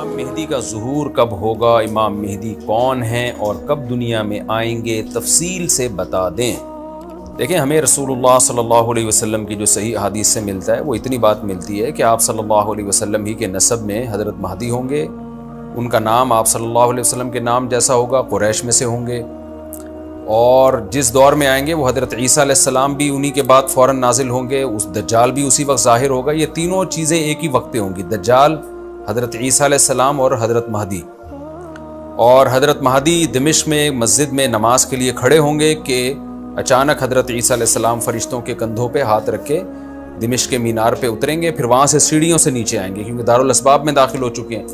امام مہدی کا ظہور کب ہوگا، امام مہدی کون ہیں اور کب دنیا میں آئیں گے، تفصیل سے بتا دیں۔ دیکھیں، ہمیں رسول اللہ صلی اللہ علیہ وسلم کی جو صحیح حدیث سے ملتا ہے وہ اتنی بات ملتی ہے کہ آپ صلی اللہ علیہ وسلم ہی کے نسب میں حضرت مہدی ہوں گے، ان کا نام آپ صلی اللہ علیہ وسلم کے نام جیسا ہوگا، قریش میں سے ہوں گے، اور جس دور میں آئیں گے وہ حضرت عیسیٰ علیہ السلام بھی انہی کے بعد فوراً نازل ہوں گے، اس دجال بھی اسی وقت ظاہر ہوگا۔ یہ تینوں چیزیں ایک ہی وقت پہ ہوں گی، دجال، حضرت عیسیٰ علیہ السلام اور حضرت مہدی۔ اور حضرت مہدی دمشق میں مسجد میں نماز کے لیے کھڑے ہوں گے کہ اچانک حضرت عیسیٰ علیہ السلام فرشتوں کے کندھوں پہ ہاتھ رکھ کے دمشق کے مینار پہ اتریں گے، پھر وہاں سے سیڑھیوں سے نیچے آئیں گے کیونکہ دارالاسباب میں داخل ہو چکے ہیں۔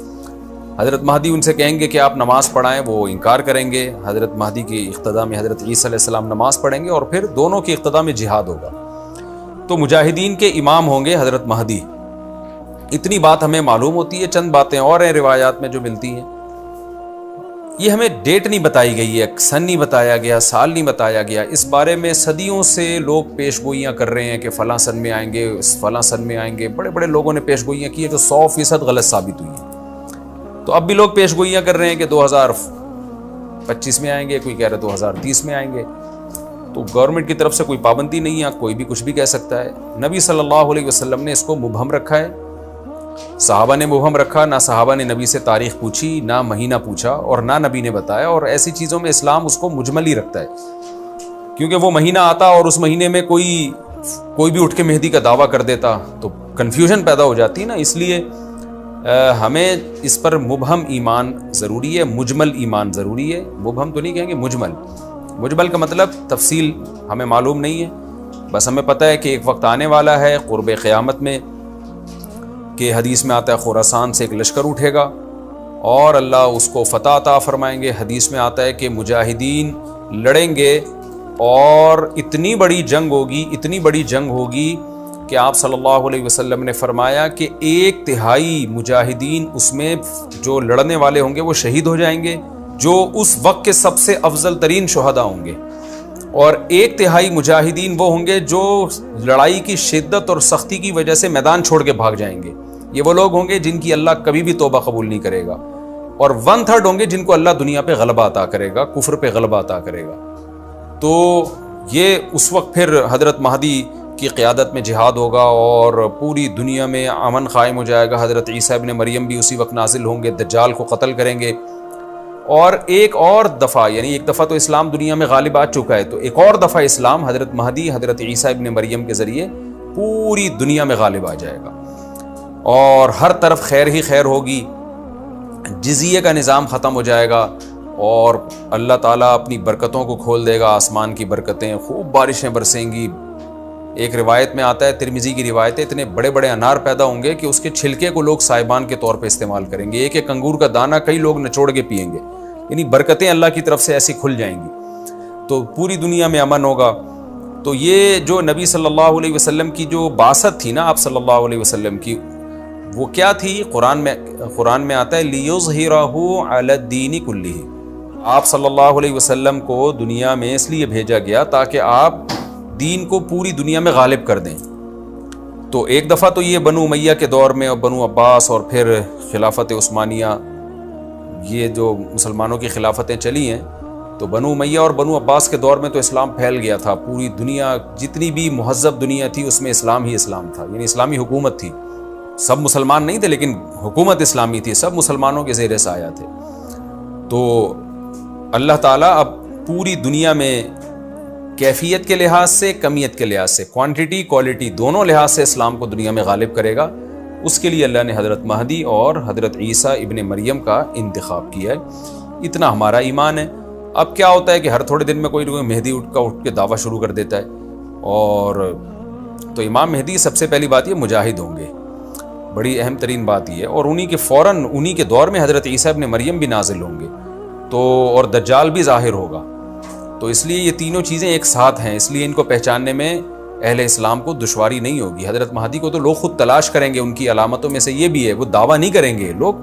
حضرت مہدی ان سے کہیں گے کہ آپ نماز پڑھائیں، وہ انکار کریں گے۔ حضرت مہدی کی اقتداء میں حضرت عیسیٰ علیہ السلام نماز پڑھیں گے اور پھر دونوں کی اقتداء میں جہاد ہوگا۔ تو مجاہدین کے امام ہوں گے حضرت مہدی۔ اتنی بات ہمیں معلوم ہوتی ہے، چند باتیں اور ہیں روایات میں جو ملتی ہیں۔ یہ ہمیں ڈیٹ نہیں بتائی گئی ہے، سن نہیں بتایا گیا، سال نہیں بتایا گیا۔ اس بارے میں صدیوں سے لوگ پیش گوئیاں کر رہے ہیں کہ فلاں سن میں آئیں گے، فلاں سن میں آئیں گے۔ بڑے بڑے لوگوں نے پیش گوئیاں کی ہیں جو 100% غلط ثابت ہوئی ہیں۔ تو اب بھی لوگ پیش گوئیاں کر رہے ہیں کہ 2025 میں آئیں گے، کوئی کہہ رہا ہے 2030 میں آئیں گے۔ تو گورنمنٹ کی طرف سے کوئی پابندی نہیں ہے، کوئی بھی کچھ بھی کہہ سکتا ہے۔ نبی صلی اللہ علیہ وسلم نے اس کو مبہم رکھا ہے، صحابہ نے مبہم رکھا، نہ صحابہ نے نبی سے تاریخ پوچھی، نہ مہینہ پوچھا، اور نہ نبی نے بتایا۔ اور ایسی چیزوں میں اسلام اس کو مجمل ہی رکھتا ہے، کیونکہ وہ مہینہ آتا اور اس مہینے میں کوئی بھی اٹھ کے مہدی کا دعویٰ کر دیتا تو کنفیوژن پیدا ہو جاتی نا۔ اس لیے ہمیں اس پر مبہم ایمان ضروری ہے، مجمل ایمان ضروری ہے۔ مبہم تو نہیں کہیں گے، مجمل۔ مجمل کا مطلب تفصیل ہمیں معلوم نہیں ہے، بس ہمیں پتہ ہے کہ ایک وقت آنے والا ہے قرب قیامت میں کہ حدیث میں آتا ہے خراسان سے ایک لشکر اٹھے گا اور اللہ اس کو فتح عطا فرمائیں گے۔ حدیث میں آتا ہے کہ مجاہدین لڑیں گے اور اتنی بڑی جنگ ہوگی کہ آپ صلی اللہ علیہ وسلم نے فرمایا کہ 1/3 مجاہدین اس میں جو لڑنے والے ہوں گے وہ شہید ہو جائیں گے، جو اس وقت کے سب سے افضل ترین شہداء ہوں گے، اور 1/3 مجاہدین وہ ہوں گے جو لڑائی کی شدت اور سختی کی وجہ سے میدان چھوڑ کے بھاگ جائیں گے۔ یہ وہ لوگ ہوں گے جن کی اللہ کبھی بھی توبہ قبول نہیں کرے گا، اور 1/3 ہوں گے جن کو اللہ دنیا پہ غلبہ عطا کرے گا، کفر پہ غلبہ عطا کرے گا۔ تو یہ اس وقت پھر حضرت مہدی کی قیادت میں جہاد ہوگا اور پوری دنیا میں امن قائم ہو جائے گا۔ حضرت عیسیٰ ابن مریم بھی اسی وقت نازل ہوں گے، دجال کو قتل کریں گے، اور ایک اور دفعہ، یعنی ایک دفعہ تو اسلام دنیا میں غالب آ چکا ہے، تو ایک اور دفعہ اسلام حضرت مہدی حضرت عیسیٰ ابن مریم کے ذریعے پوری دنیا میں غالب آ جائے گا، اور ہر طرف خیر ہی خیر ہوگی، جزیے کا نظام ختم ہو جائے گا، اور اللہ تعالیٰ اپنی برکتوں کو کھول دے گا، آسمان کی برکتیں، خوب بارشیں برسیں گی۔ ایک روایت میں آتا ہے، ترمذی کی روایت ہے، اتنے بڑے بڑے انار پیدا ہوں گے کہ اس کے چھلکے کو لوگ سائبان کے طور پہ استعمال کریں گے، ایک ایک انگور کا دانہ کئی لوگ نچوڑ کے پئیں گے، یعنی برکتیں اللہ کی طرف سے ایسی کھل جائیں گی، تو پوری دنیا میں امن ہوگا۔ تو یہ جو نبی صلی اللہ علیہ وسلم کی جو بعثت تھی نا، آپ صلی اللہ علیہ وسلم کی، وہ کیا تھی؟ قرآن میں آتا ہے لِيُظْهِرَهُ عَلَى الدِّينِ كُلِّهِ، آپ صلی اللہ علیہ وسلم کو دنیا میں اس لیے بھیجا گیا تاکہ آپ دین کو پوری دنیا میں غالب کر دیں۔ تو ایک دفعہ تو یہ بنو امیہ کے دور میں، اور بنو عباس، اور پھر خلافت عثمانیہ، یہ جو مسلمانوں کی خلافتیں چلی ہیں، تو بنو امیہ اور بنو عباس کے دور میں تو اسلام پھیل گیا تھا، پوری دنیا، جتنی بھی مہذب دنیا تھی اس میں اسلام ہی اسلام تھا، یعنی اسلامی حکومت تھی، سب مسلمان نہیں تھے لیکن حکومت اسلامی تھی، سب مسلمانوں کے زیر سایہ تھے۔ تو اللہ تعالیٰ اب پوری دنیا میں کیفیت کے لحاظ سے، کمیت کے لحاظ سے، کوانٹٹی کوالٹی دونوں لحاظ سے اسلام کو دنیا میں غالب کرے گا۔ اس کے لیے اللہ نے حضرت مہدی اور حضرت عیسیٰ ابن مریم کا انتخاب کیا ہے۔ اتنا ہمارا ایمان ہے۔ اب کیا ہوتا ہے کہ ہر تھوڑے دن میں کوئی مہدی اٹھ کے دعویٰ شروع کر دیتا ہے، اور تو امام مہدی سب سے پہلی بات یہ مجاہد ہوں گے، بڑی اہم ترین بات یہ ہے، اور انہی کے دور میں حضرت عیسیٰ ابن مریم بھی نازل ہوں گے، تو اور دجال بھی ظاہر ہوگا۔ تو اس لیے یہ تینوں چیزیں ایک ساتھ ہیں، اس لیے ان کو پہچاننے میں اہل اسلام کو دشواری نہیں ہوگی۔ حضرت مہدی کو تو لوگ خود تلاش کریں گے، ان کی علامتوں میں سے یہ بھی ہے، وہ دعویٰ نہیں کریں گے، لوگ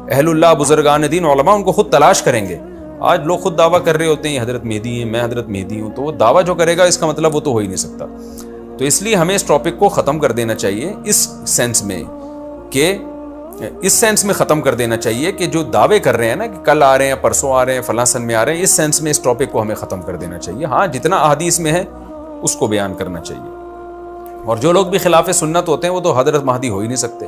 اہل اللہ، بزرگان دین، علماء ان کو خود تلاش کریں گے۔ آج لوگ خود دعویٰ کر رہے ہوتے ہیں حضرت مہدی ہیں، میں حضرت مہدی ہوں، تو وہ دعویٰ جو کرے گا اس کا مطلب وہ تو ہو ہی نہیں سکتا۔ تو اس لیے ہمیں اس ٹاپک کو ختم کر دینا چاہیے اس سینس میں کہ اس سینس میں ختم کر دینا چاہیے کہ جو دعوے کر رہے ہیں نا کہ کل آ رہے ہیں، پرسوں آ رہے ہیں، فلاں سن میں آ رہے ہیں، اس سینس میں اس ٹاپک کو ہمیں ختم کر دینا چاہیے. ہاں جتنا احادیث میں ہے اس کو بیان کرنا چاہیے. اور جو لوگ بھی خلاف سنت ہوتے ہیں وہ تو حضرت مہدی ہو ہی نہیں سکتے.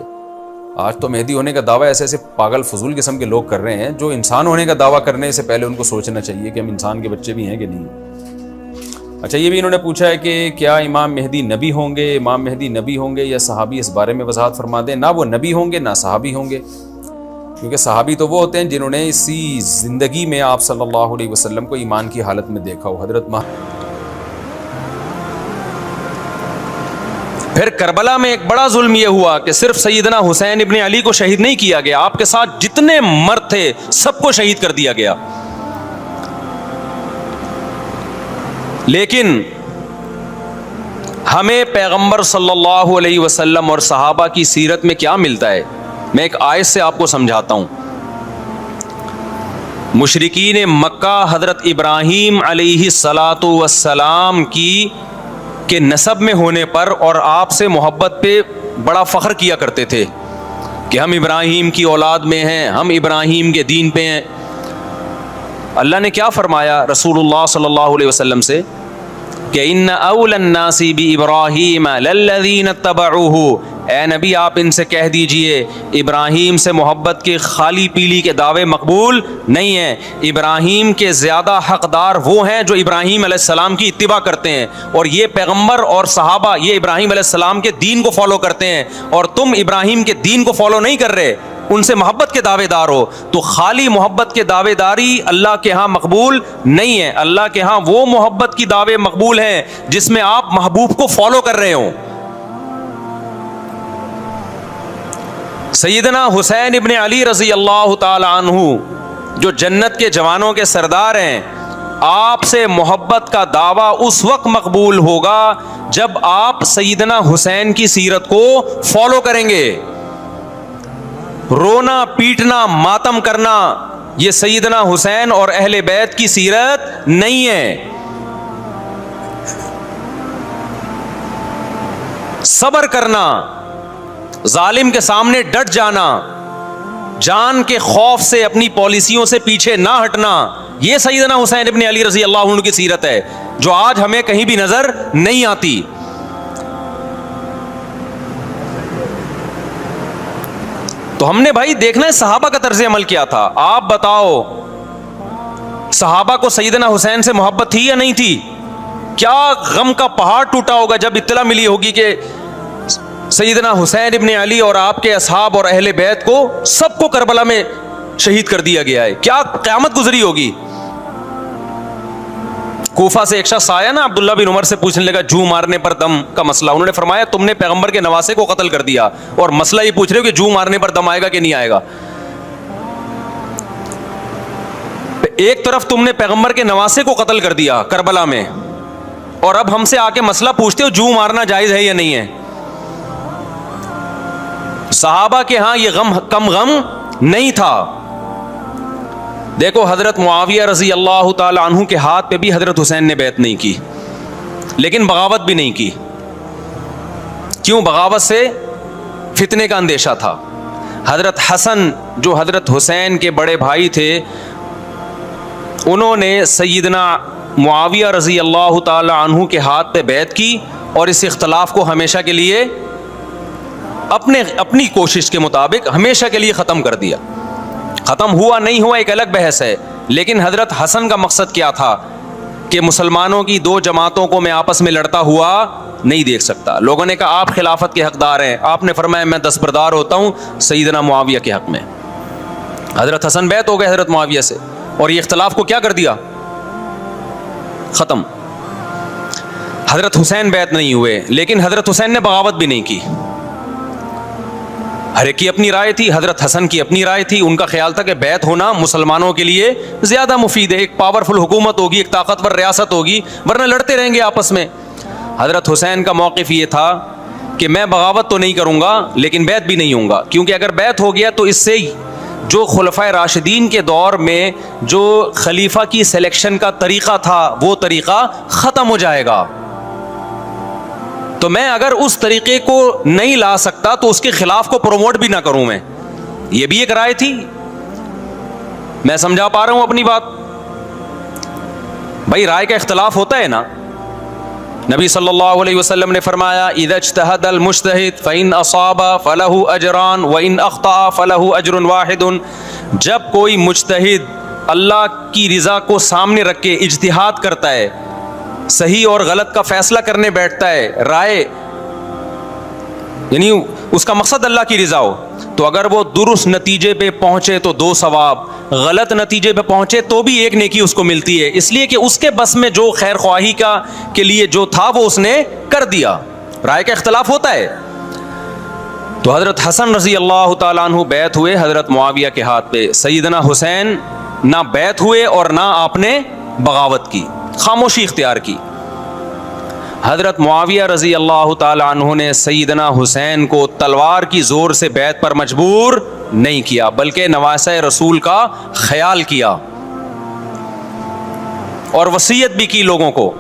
آج تو مہدی ہونے کا دعویٰ ایسے ایسے پاگل فضول قسم کے لوگ کر رہے ہیں جو انسان ہونے کا دعویٰ کرنے سے پہلے ان کو سوچنا چاہیے کہ ہم انسان کے بچے بھی ہیں کہ نہیں. اچھا یہ بھی انہوں نے پوچھا ہے کہ کیا امام مہدی نبی ہوں گے؟ امام مہدی نبی ہوں گے یا صحابی؟ اس بارے میں وضاحت فرما دیں. نہ وہ نبی ہوں گے نہ صحابی ہوں گے، کیونکہ صحابی تو وہ ہوتے ہیں جنہوں نے اسی زندگی میں آپ صلی اللہ علیہ وسلم کو ایمان کی حالت میں دیکھا ہو. پھر کربلا میں ایک بڑا ظلم یہ ہوا کہ صرف سیدنا حسین ابن علی کو شہید نہیں کیا گیا، آپ کے ساتھ جتنے مرد تھے سب کو شہید کر دیا گیا. لیکن ہمیں پیغمبر صلی اللہ علیہ وسلم اور صحابہ کی سیرت میں کیا ملتا ہے؟ میں ایک آیت سے آپ کو سمجھاتا ہوں. مشرکین مکہ حضرت ابراہیم علیہ الصلاۃ والسلام کے نسب میں ہونے پر اور آپ سے محبت پہ بڑا فخر کیا کرتے تھے کہ ہم ابراہیم کی اولاد میں ہیں، ہم ابراہیم کے دین پہ ہیں. اللہ نے کیا فرمایا رسول اللہ صلی اللہ علیہ وسلم سے کہ ان اول الناس بابراہیم للذین اتبعوہ، اے نبی آپ ان سے کہہ دیجئے ابراہیم سے محبت کے خالی پیلی کے دعوے مقبول نہیں ہیں. ابراہیم کے زیادہ حقدار وہ ہیں جو ابراہیم علیہ السلام کی اتباع کرتے ہیں، اور یہ پیغمبر اور صحابہ یہ ابراہیم علیہ السلام کے دین کو فالو کرتے ہیں، اور تم ابراہیم کے دین کو فالو نہیں کر رہے، ان سے محبت کے دعوے دار ہو. تو خالی محبت کے دعوے داری اللہ کے ہاں مقبول نہیں ہے. اللہ کے ہاں وہ محبت کی دعوے مقبول ہیں جس میں آپ محبوب کو فالو کر رہے ہوں. سیدنا حسین ابن علی رضی اللہ تعالی عنہ جو جنت کے جوانوں کے سردار ہیں، آپ سے محبت کا دعویٰ اس وقت مقبول ہوگا جب آپ سیدنا حسین کی سیرت کو فالو کریں گے. رونا پیٹنا ماتم کرنا یہ سیدنا حسین اور اہل بیت کی سیرت نہیں ہے. صبر کرنا، ظالم کے سامنے ڈٹ جانا، جان کے خوف سے اپنی پالیسیوں سے پیچھے نہ ہٹنا، یہ سیدنا حسین ابن علی رضی اللہ عنہ کی سیرت ہے جو آج ہمیں کہیں بھی نظر نہیں آتی. تو ہم نے بھائی دیکھنا ہے صحابہ کا طرز عمل کیا تھا. آپ بتاؤ صحابہ کو سیدنا حسین سے محبت تھی یا نہیں تھی؟ کیا غم کا پہاڑ ٹوٹا ہوگا جب اطلاع ملی ہوگی کہ سیدنا حسین ابن علی اور آپ کے اصحاب اور اہل بیت کو سب کو کربلا میں شہید کر دیا گیا ہے. کیا قیامت گزری ہوگی. کوفہ سے ایک شخص آیا نا عبداللہ بن عمر سے پوچھنے لگا جو مارنے پر دم کا مسئلہ. انہوں نے فرمایا تم نے پیغمبر کے نواسے کو قتل کر دیا اور مسئلہ یہ پوچھ رہے ہو کہ جو مارنے پر دم آئے گا کہ نہیں آئے گا. ایک طرف تم نے پیغمبر کے نواسے کو قتل کر دیا کربلا میں، اور اب ہم سے آ کے مسئلہ پوچھتے ہو جو مارنا جائز ہے یا نہیں ہے. صحابہ کے ہاں یہ غم کم غم نہیں تھا. دیکھو حضرت معاویہ رضی اللہ تعالی عنہ کے ہاتھ پہ بھی حضرت حسین نے بیعت نہیں کی، لیکن بغاوت بھی نہیں کی. کیوں؟ بغاوت سے فتنے کا اندیشہ تھا. حضرت حسن جو حضرت حسین کے بڑے بھائی تھے، انہوں نے سیدنا معاویہ رضی اللہ تعالی عنہ کے ہاتھ پہ بیعت کی اور اس اختلاف کو ہمیشہ کے لیے اپنی کوشش کے مطابق ہمیشہ کے لیے ختم کر دیا. ختم ہوا نہیں ہوا ایک الگ بحث ہے، لیکن حضرت حسن کا مقصد کیا تھا کہ مسلمانوں کی دو جماعتوں کو میں آپس میں لڑتا ہوا نہیں دیکھ سکتا. لوگوں نے کہا آپ خلافت کے حقدار ہیں، آپ نے فرمایا میں دستبردار ہوتا ہوں سیدنا معاویہ کے حق میں. حضرت حسن بیعت ہو گئے حضرت معاویہ سے اور یہ اختلاف کو کیا کر دیا؟ ختم. حضرت حسین بیعت نہیں ہوئے، لیکن حضرت حسین نے بغاوت بھی نہیں کی. ہر ایک کی اپنی رائے تھی. حضرت حسن کی اپنی رائے تھی. ان کا خیال تھا کہ بیعت ہونا مسلمانوں کے لیے زیادہ مفید ہے، ایک پاورفل حکومت ہوگی، ایک طاقتور ریاست ہوگی، ورنہ لڑتے رہیں گے آپس میں. حضرت حسین کا موقف یہ تھا کہ میں بغاوت تو نہیں کروں گا لیکن بیعت بھی نہیں ہوں گا، کیونکہ اگر بیعت ہو گیا تو اس سے جو خلفائے راشدین کے دور میں جو خلیفہ کی سلیکشن کا طریقہ تھا وہ طریقہ ختم ہو جائے گا. تو میں اگر اس طریقے کو نہیں لا سکتا تو اس کے خلاف کو پروموٹ بھی نہ کروں میں. یہ بھی ایک رائے تھی. میں سمجھا پا رہا ہوں اپنی بات؟ بھائی رائے کا اختلاف ہوتا ہے نا. نبی صلی اللہ علیہ وسلم نے فرمایا اذا اجتہد المجتہد فإن اصاب فلہ اجران وإن اخطأ فلہ اجر واحد. جب کوئی مجتہد اللہ کی رضا کو سامنے رکھ کے اجتہاد کرتا ہے, صحیح اور غلط کا فیصلہ کرنے بیٹھتا ہے, رائے یعنی اس کا مقصد اللہ کی رضا ہو, تو اگر وہ درست نتیجے پہ پہنچے تو 2 ثواب, غلط نتیجے پہ پہنچے تو بھی 1 نیکی اس کو ملتی ہے, اس لیے کہ اس کے بس میں جو خیر خواہی کا کے لیے جو تھا وہ اس نے کر دیا. رائے کا اختلاف ہوتا ہے. تو حضرت حسن رضی اللہ تعالیٰ عنہ بیعت ہوئے حضرت معاویہ کے ہاتھ پہ. سیدنا حسین نہ بیعت ہوئے اور نہ آپ نے بغاوت کی, خاموشی اختیار کی. حضرت معاویہ رضی اللہ تعالیٰ عنہ نے سیدنا حسین کو تلوار کی زور سے بیعت پر مجبور نہیں کیا, بلکہ نواسہ رسول کا خیال کیا اور وصیت بھی کی لوگوں کو.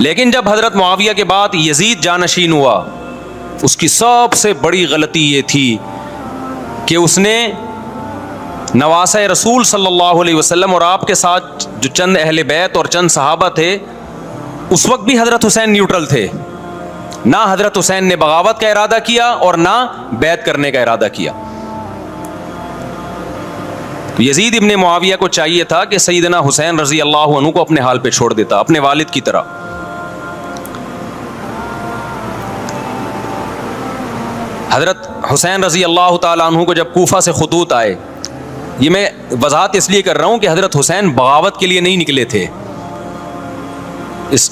لیکن جب حضرت معاویہ کے بعد یزید جانشین ہوا, اس کی سب سے بڑی غلطی یہ تھی کہ اس نے نواسہ رسول صلی اللہ علیہ وسلم اور آپ کے ساتھ جو چند اہل بیت اور چند صحابہ تھے, اس وقت بھی حضرت حسین نیوٹرل تھے. نہ حضرت حسین نے بغاوت کا ارادہ کیا اور نہ بیعت کرنے کا ارادہ کیا. یزید ابن معاویہ کو چاہیے تھا کہ سیدنا حسین رضی اللہ عنہ کو اپنے حال پہ چھوڑ دیتا, اپنے والد کی طرح. حضرت حسین رضی اللہ تعالیٰ عنہ کو جب کوفہ سے خطوط آئے, یہ میں وضاحت اس لیے کر رہا ہوں کہ حضرت حسین بغاوت کے لیے نہیں نکلے تھے, اس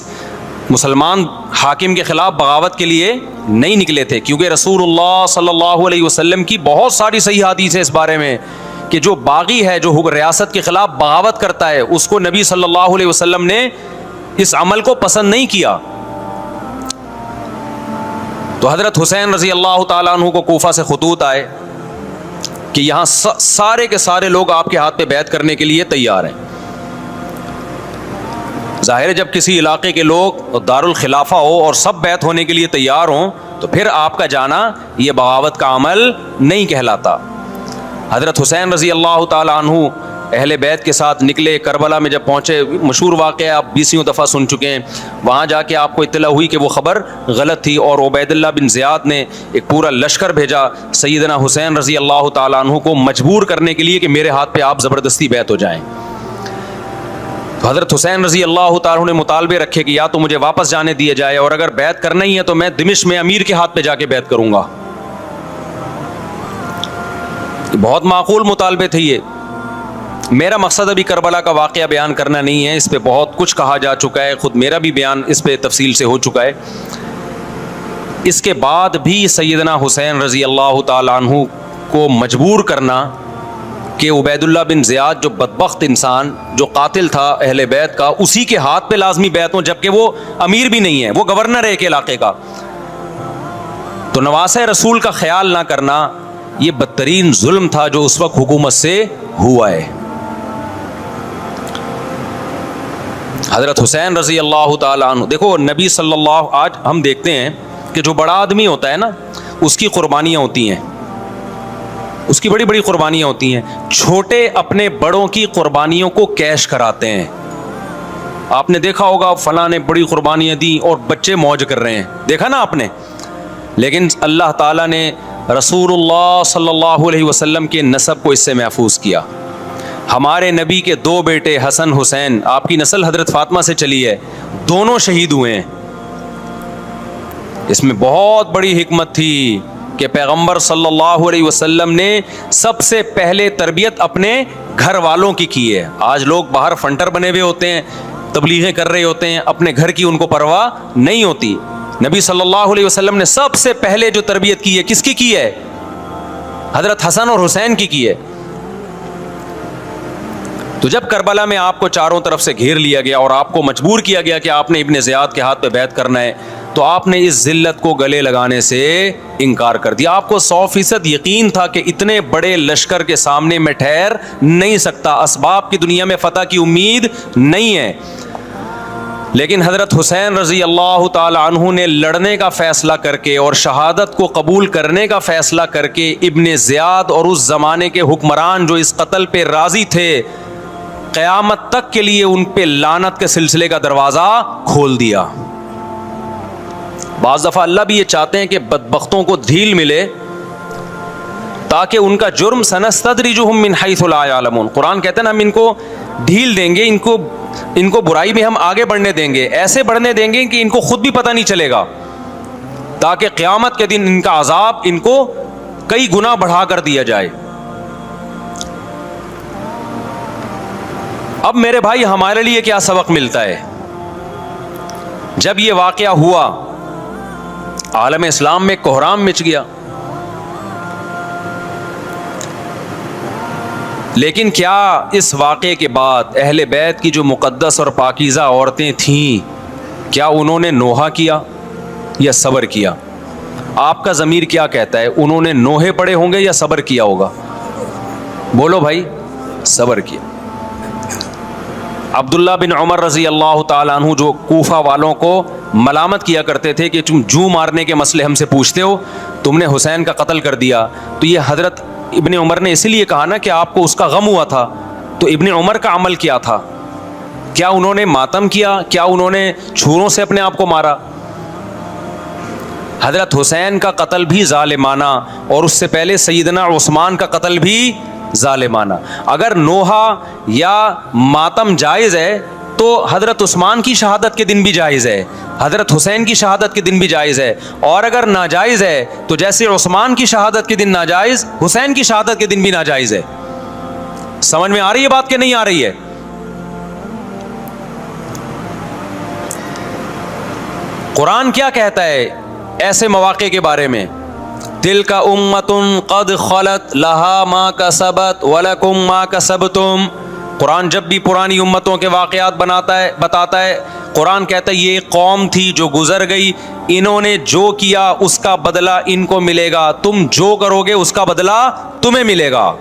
مسلمان حاکم کے خلاف بغاوت کے لیے نہیں نکلے تھے, کیونکہ رسول اللہ صلی اللہ علیہ وسلم کی بہت ساری صحیح حدیث ہے اس بارے میں کہ جو باغی ہے, جو ریاست کے خلاف بغاوت کرتا ہے, اس کو نبی صلی اللہ علیہ وسلم نے اس عمل کو پسند نہیں کیا. تو حضرت حسین رضی اللہ تعالیٰ عنہ کو کوفہ سے خطوط آئے کہ یہاں سارے کے سارے لوگ آپ کے ہاتھ پہ بیعت کرنے کے لیے تیار ہیں. ظاہر ہے جب کسی علاقے کے لوگ دارالخلافہ ہو اور سب بیعت ہونے کے لیے تیار ہوں تو پھر آپ کا جانا یہ بغاوت کا عمل نہیں کہلاتا. حضرت حسین رضی اللہ تعالیٰ عنہ اہل بیت کے ساتھ نکلے. کربلا میں جب پہنچے, مشہور واقعہ آپ 20 دفعہ سن چکے ہیں, وہاں جا کے آپ کو اطلاع ہوئی کہ وہ خبر غلط تھی اور عبید اللہ بن زیاد نے ایک پورا لشکر بھیجا سیدنا حسین رضی اللہ تعالیٰ عنہ کو مجبور کرنے کے لیے کہ میرے ہاتھ پہ آپ زبردستی بیعت ہو جائیں. تو حضرت حسین رضی اللہ تعالیٰ عنہ نے مطالبے رکھے کہ یا تو مجھے واپس جانے دیے جائے, اور اگر بیعت کرنا ہی ہے تو میں دمشق میں امیر کے ہاتھ پہ جا کے بیعت کروں گا. بہت معقول مطالبے تھے یہ. میرا مقصد ابھی کربلا کا واقعہ بیان کرنا نہیں ہے, اس پہ بہت کچھ کہا جا چکا ہے, خود میرا بھی بیان اس پہ تفصیل سے ہو چکا ہے. اس کے بعد بھی سیدنا حسین رضی اللہ تعالیٰ عنہ کو مجبور کرنا کہ عبید اللہ بن زیاد جو بدبخت انسان, جو قاتل تھا اہل بیت کا, اسی کے ہاتھ پہ لازمی بیعت ہوں, جبکہ وہ امیر بھی نہیں ہے, وہ گورنر ہے ایک علاقے کا. تو نواسہ رسول کا خیال نہ کرنا یہ بدترین ظلم تھا جو اس وقت حکومت سے ہوا ہے. حضرت حسین رضی اللہ تعالیٰ عنہ, دیکھو نبی صلی اللہ, آج ہم دیکھتے ہیں کہ جو بڑا آدمی ہوتا ہے نا, اس کی قربانیاں ہوتی ہیں, اس کی بڑی بڑی قربانیاں ہوتی ہیں. چھوٹے اپنے بڑوں کی قربانیوں کو کیش کراتے ہیں. آپ نے دیکھا ہوگا فلاں نے بڑی قربانیاں دی اور بچے موج کر رہے ہیں, دیکھا نا آپ نے. لیکن اللہ تعالیٰ نے رسول اللہ صلی اللہ علیہ وسلم کے نسب کو اس سے محفوظ کیا. ہمارے نبی کے 2 بیٹے حسن حسین, آپ کی نسل حضرت فاطمہ سے چلی ہے, دونوں شہید ہوئے ہیں. اس میں بہت بڑی حکمت تھی کہ پیغمبر صلی اللہ علیہ وسلم نے سب سے پہلے تربیت اپنے گھر والوں کی ہے. آج لوگ باہر فنٹر بنے ہوئے ہوتے ہیں, تبلیغیں کر رہے ہوتے ہیں, اپنے گھر کی ان کو پرواہ نہیں ہوتی. نبی صلی اللہ علیہ وسلم نے سب سے پہلے جو تربیت کی ہے, کس کی ہے؟ حضرت حسن اور حسین کی ہے. تو جب کربلا میں آپ کو چاروں طرف سے گھیر لیا گیا اور آپ کو مجبور کیا گیا کہ آپ نے ابن زیاد کے ہاتھ پہ بیعت کرنا ہے, تو آپ نے اس ذلت کو گلے لگانے سے انکار کر دیا. آپ کو 100% یقین تھا کہ اتنے بڑے لشکر کے سامنے میں ٹھہر نہیں سکتا, اسباب کی دنیا میں فتح کی امید نہیں ہے. لیکن حضرت حسین رضی اللہ تعالی عنہ نے لڑنے کا فیصلہ کر کے اور شہادت کو قبول کرنے کا فیصلہ کر کے ابن زیاد اور اس زمانے کے حکمران جو اس قتل پہ راضی تھے، قیامت تک کے لیے ان پہ لعنت کے سلسلے کا دروازہ کھول دیا۔ بعض دفعہ اللہ بھی یہ چاہتے ہیں کہ بدبختوں کو ڈھیل ملے تاکہ ان کا جرم سنستدرجہم من حیث لا یعلمون، قرآن کہتے ہیں نا ہم ان کو ڈھیل دیں گے، ان کو برائی میں ہم آگے بڑھنے دیں گے، ایسے بڑھنے دیں گے کہ ان کو خود بھی پتہ نہیں چلے گا، تاکہ قیامت کے دن ان کا عذاب ان کو کئی گنا بڑھا کر دیا جائے۔ اب میرے بھائی ہمارے لیے کیا سبق ملتا ہے؟ جب یہ واقعہ ہوا عالم اسلام میں کوہرام مچ گیا، لیکن کیا اس واقعے کے بعد اہل بیت کی جو مقدس اور پاکیزہ عورتیں تھیں، کیا انہوں نے نوحہ کیا یا صبر کیا؟ آپ کا ضمیر کیا کہتا ہے؟ انہوں نے نوحے پڑے ہوں گے یا صبر کیا ہوگا؟ بولو بھائی، صبر کیا۔ عبداللہ بن عمر رضی اللہ تعالیٰ عنہ جو کوفہ والوں کو ملامت کیا کرتے تھے کہ تم جو مارنے کے مسئلے ہم سے پوچھتے ہو، تم نے حسین کا قتل کر دیا، تو یہ حضرت ابن عمر نے اسی لیے کہا نا کہ آپ کو اس کا غم ہوا تھا، تو ابن عمر کا عمل کیا تھا؟ کیا انہوں نے ماتم کیا؟ کیا انہوں نے چھروں سے اپنے آپ کو مارا؟ حضرت حسین کا قتل بھی ظالمانہ، اور اس سے پہلے سیدنا عثمان کا قتل بھی ظالمانہ۔ اگر نوحہ یا ماتم جائز ہے تو حضرت عثمان کی شہادت کے دن بھی جائز ہے، حضرت حسین کی شہادت کے دن بھی جائز ہے، اور اگر ناجائز ہے تو جیسے عثمان کی شہادت کے دن ناجائز، حسین کی شہادت کے دن بھی ناجائز ہے۔ سمجھ میں آ رہی ہے بات کہ نہیں آ رہی ہے؟ قرآن کیا کہتا ہے ایسے مواقع کے بارے میں؟ تلک امۃ قد خلت لہا ما کسبت ولکم ما کسبتم۔ قرآن جب بھی پرانی امتوں کے واقعات بتاتا ہے، قرآن کہتا ہے یہ قوم تھی جو گزر گئی، انہوں نے جو کیا اس کا بدلہ ان کو ملے گا، تم جو کرو گے اس کا بدلہ تمہیں ملے گا۔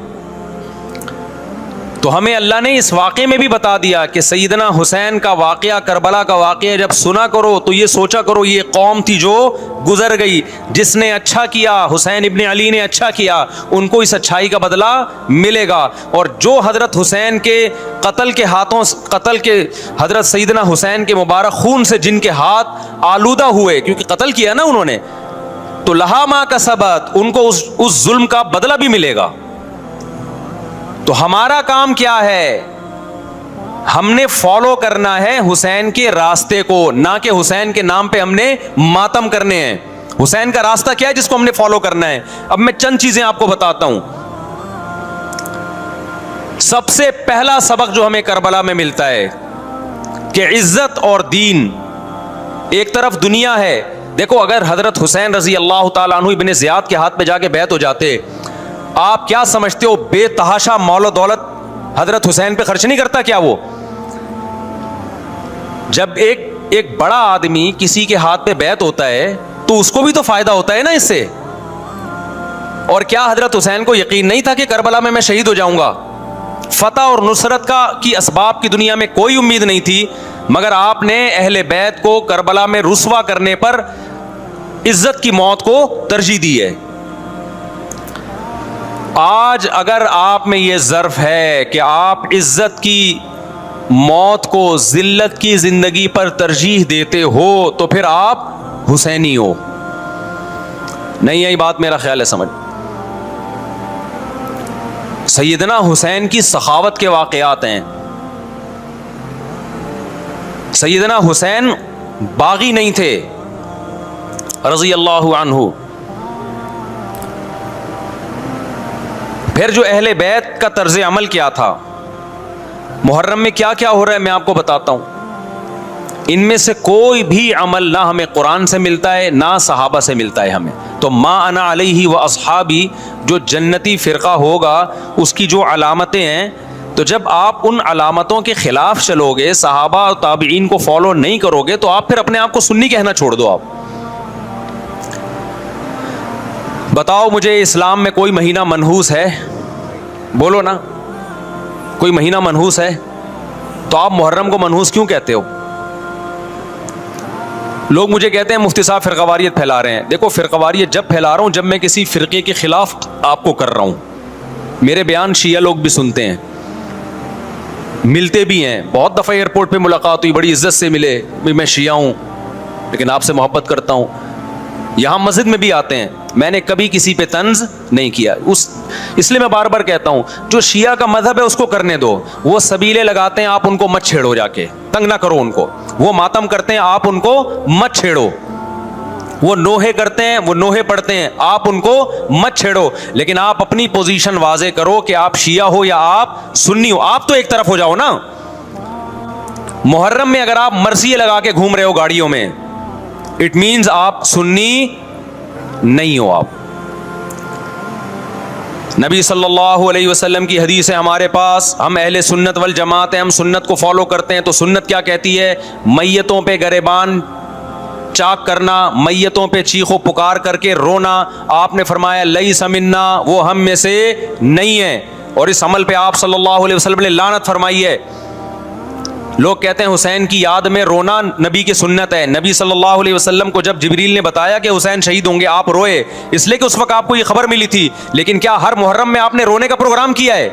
تو ہمیں اللہ نے اس واقعے میں بھی بتا دیا کہ سیدنا حسین کا واقعہ، کربلا کا واقعہ جب سنا کرو تو یہ سوچا کرو یہ قوم تھی جو گزر گئی، جس نے اچھا کیا، حسین ابن علی نے اچھا کیا، ان کو اس اچھائی کا بدلہ ملے گا۔ اور جو حضرت حسین کے قتل کے حضرت سیدنا حسین کے مبارک خون سے جن کے ہاتھ آلودہ ہوئے، کیونکہ قتل کیا نا انہوں نے، تو لہا ما کسبت، ان کو اس ظلم کا بدلہ بھی ملے گا۔ تو ہمارا کام کیا ہے؟ ہم نے فالو کرنا ہے حسین کے راستے کو، نہ کہ حسین کے نام پہ ہم نے ماتم کرنے ہیں۔ حسین کا راستہ کیا ہے جس کو ہم نے فالو کرنا ہے؟ اب میں چند چیزیں آپ کو بتاتا ہوں۔ سب سے پہلا سبق جو ہمیں کربلا میں ملتا ہے کہ عزت اور دین، ایک طرف دنیا ہے، دیکھو اگر حضرت حسین رضی اللہ تعالیٰ عنہ ابن زیاد کے ہاتھ پہ جا کے بیعت ہو جاتے، آپ کیا سمجھتے ہو بے تحاشا مال و دولت حضرت حسین پہ خرچ نہیں کرتا کیا وہ؟ جب ایک بڑا آدمی کسی کے ہاتھ پہ بیعت ہوتا ہے تو اس کو بھی تو فائدہ ہوتا ہے نا اس سے۔ اور کیا حضرت حسین کو یقین نہیں تھا کہ کربلا میں شہید ہو جاؤں گا؟ فتح اور نصرت کی اسباب کی دنیا میں کوئی امید نہیں تھی، مگر آپ نے اہل بیت کو کربلا میں رسوا کرنے پر عزت کی موت کو ترجیح دی ہے۔ آج اگر آپ میں یہ ظرف ہے کہ آپ عزت کی موت کو ذلت کی زندگی پر ترجیح دیتے ہو تو پھر آپ حسینی ہو۔ نہیں یہی بات میرا خیال ہے سمجھ۔ سیدنا حسین کی سخاوت کے واقعات ہیں۔ سیدنا حسین باغی نہیں تھے رضی اللہ عنہ۔ پھر جو اہل بیت کا طرز عمل کیا تھا، محرم میں کیا کیا ہو رہا ہے میں آپ کو بتاتا ہوں۔ ان میں سے کوئی بھی عمل نہ ہمیں قرآن سے ملتا ہے نہ صحابہ سے ملتا ہے ہمیں۔ تو ما انا علیہ و اصحابی جو جنتی فرقہ ہوگا اس کی جو علامتیں ہیں، تو جب آپ ان علامتوں کے خلاف چلو گے، صحابہ اور تابعین کو فالو نہیں کرو گے، تو آپ پھر اپنے آپ کو سنی کہنا چھوڑ دو۔ آپ بتاؤ مجھے اسلام میں کوئی مہینہ منحوس ہے؟ بولو نا، کوئی مہینہ منحوس ہے؟ تو آپ محرم کو منحوس کیوں کہتے ہو؟ لوگ مجھے کہتے ہیں مفتی صاحب فرقہ واریت پھیلا رہے ہیں. دیکھو فرقہ واریت جب پھیلا رہا ہوں جب میں کسی فرقے کے خلاف آپ کو کر رہا ہوں. میرے بیان شیعہ لوگ بھی سنتے ہیں, ملتے بھی ہیں, بہت دفعہ ایئرپورٹ پہ ملاقات ہوئی, بڑی عزت سے ملے, میں شیعہ ہوں لیکن آپ سے محبت کرتا ہوں. یہاں مسجد میں بھی آتے ہیں, میں نے کبھی کسی پہ طنز نہیں کیا. اس لیے میں بار بار کہتا ہوں جو شیعہ کا مذہب ہے اس کو کرنے دو. وہ سبیلے لگاتے ہیں, آپ ان کو مت چھیڑو, جا کے تنگ نہ کرو ان کو. وہ ماتم کرتے ہیں, آپ ان کو مت چھیڑو. وہ نوحے کرتے ہیں, وہ نوحے پڑھتے ہیں, آپ ان کو مت چھیڑو. لیکن آپ اپنی پوزیشن واضح کرو کہ آپ شیعہ ہو یا آپ سنی ہو. آپ تو ایک طرف ہو جاؤ نا. محرم میں اگر آپ مرثیے لگا کے گھوم رہے ہو گاڑیوں میں, اٹ مینز آپ سنی نہیں ہو. آپ نبی صلی اللہ علیہ وسلم کی حدیث ہے ہمارے پاس, ہم اہل سنت والجماعت ہیں, ہم سنت کو فالو کرتے ہیں. تو سنت کیا کہتی ہے؟ میتوں پہ گریبان چاک کرنا, میتوں پہ چیخ و پکار کر کے رونا. آپ نے فرمایا لیس منا, وہ ہم میں سے نہیں ہے. اور اس عمل پہ آپ صلی اللہ علیہ وسلم نے لعنت فرمائی ہے. لوگ کہتے ہیں حسین کی یاد میں رونا نبی کی سنت ہے. نبی صلی اللہ علیہ وسلم کو جب جبریل نے بتایا کہ حسین شہید ہوں گے, آپ روئے, اس لیے کہ اس وقت آپ کو یہ خبر ملی تھی. لیکن کیا ہر محرم میں آپ نے رونے کا پروگرام کیا ہے,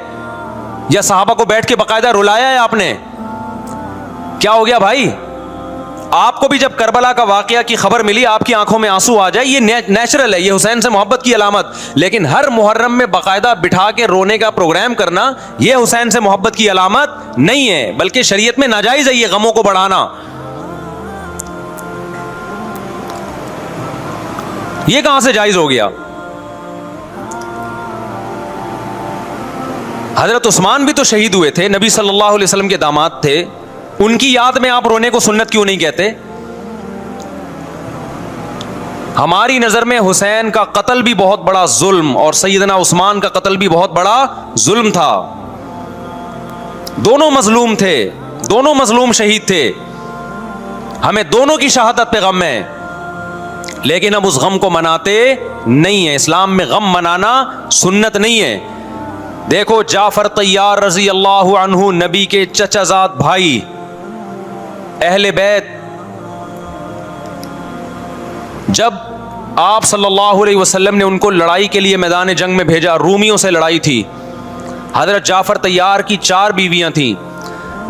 یا صحابہ کو بیٹھ کے باقاعدہ رلایا ہے آپ نے؟ کیا ہو گیا بھائی؟ آپ کو بھی جب کربلا کا واقعہ کی خبر ملی آپ کی آنکھوں میں آنسو آ جائے, یہ نیچرل ہے, یہ حسین سے محبت کی علامت. لیکن ہر محرم میں باقاعدہ بٹھا کے رونے کا پروگرام کرنا یہ حسین سے محبت کی علامت نہیں ہے, بلکہ شریعت میں ناجائز ہے یہ غموں کو بڑھانا. یہ کہاں سے جائز ہو گیا؟ حضرت عثمان بھی تو شہید ہوئے تھے, نبی صلی اللہ علیہ وسلم کے داماد تھے. ان کی یاد میں آپ رونے کو سنت کیوں نہیں کہتے؟ ہماری نظر میں حسین کا قتل بھی بہت بڑا ظلم اور سیدنا عثمان کا قتل بھی بہت بڑا ظلم تھا. دونوں مظلوم تھے, دونوں مظلوم شہید تھے, ہمیں دونوں کی شہادت پہ غم ہے. لیکن اب اس غم کو مناتے نہیں ہیں. اسلام میں غم منانا سنت نہیں ہے. دیکھو جعفر طیار رضی اللہ عنہ, نبی کے چچا زاد بھائی, اہل بیت, جب آپ صلی اللہ علیہ وسلم نے ان کو لڑائی کے لیے میدان جنگ میں بھیجا, رومیوں سے لڑائی تھی. حضرت جعفر طیار کی 4 بیویاں تھیں.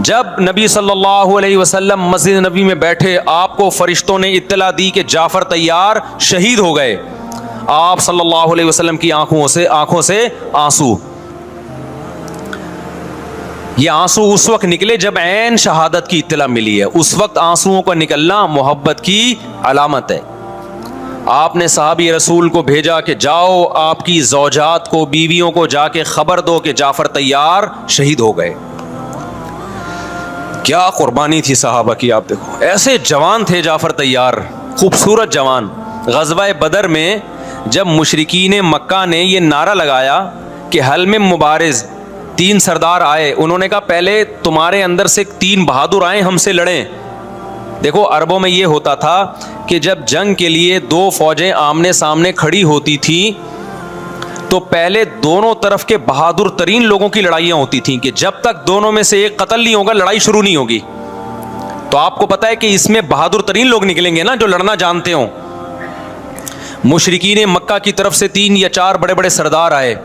جب نبی صلی اللہ علیہ وسلم مسجد نبی میں بیٹھے, آپ کو فرشتوں نے اطلاع دی کہ جعفر طیار شہید ہو گئے. آپ صلی اللہ علیہ وسلم کی آنکھوں سے آنسو. یہ آنسو اس وقت نکلے جب عین شہادت کی اطلاع ملی ہے. اس وقت آنسوؤں کا نکلنا محبت کی علامت ہے. آپ نے صحابی رسول کو بھیجا کہ جاؤ آپ کی زوجات کو, بیویوں کو جا کے خبر دو کہ جعفر طیار شہید ہو گئے. کیا قربانی تھی صحابہ کی. آپ دیکھو ایسے جوان تھے جعفر طیار, خوبصورت جوان. غزوہ بدر میں جب مشرکین مکہ نے یہ نعرہ لگایا کہ حل میں مبارز, 3 سردار آئے, انہوں نے کہا پہلے تمہارے اندر سے 3 بہادر آئیں ہم سے لڑیں. دیکھو عربوں میں یہ ہوتا تھا کہ جب جنگ کے لیے 2 فوجیں آمنے سامنے کھڑی ہوتی تھیں تو پہلے دونوں طرف کے بہادر ترین لوگوں کی لڑائیاں ہوتی تھیں کہ جب تک دونوں میں سے ایک قتل نہیں ہوگا لڑائی شروع نہیں ہوگی. تو آپ کو پتا ہے کہ اس میں بہادر ترین لوگ نکلیں گے نا, جو لڑنا جانتے ہوں. مشرکین مکہ کی طرف سے 3 یا 4 بڑے بڑے سردار آئے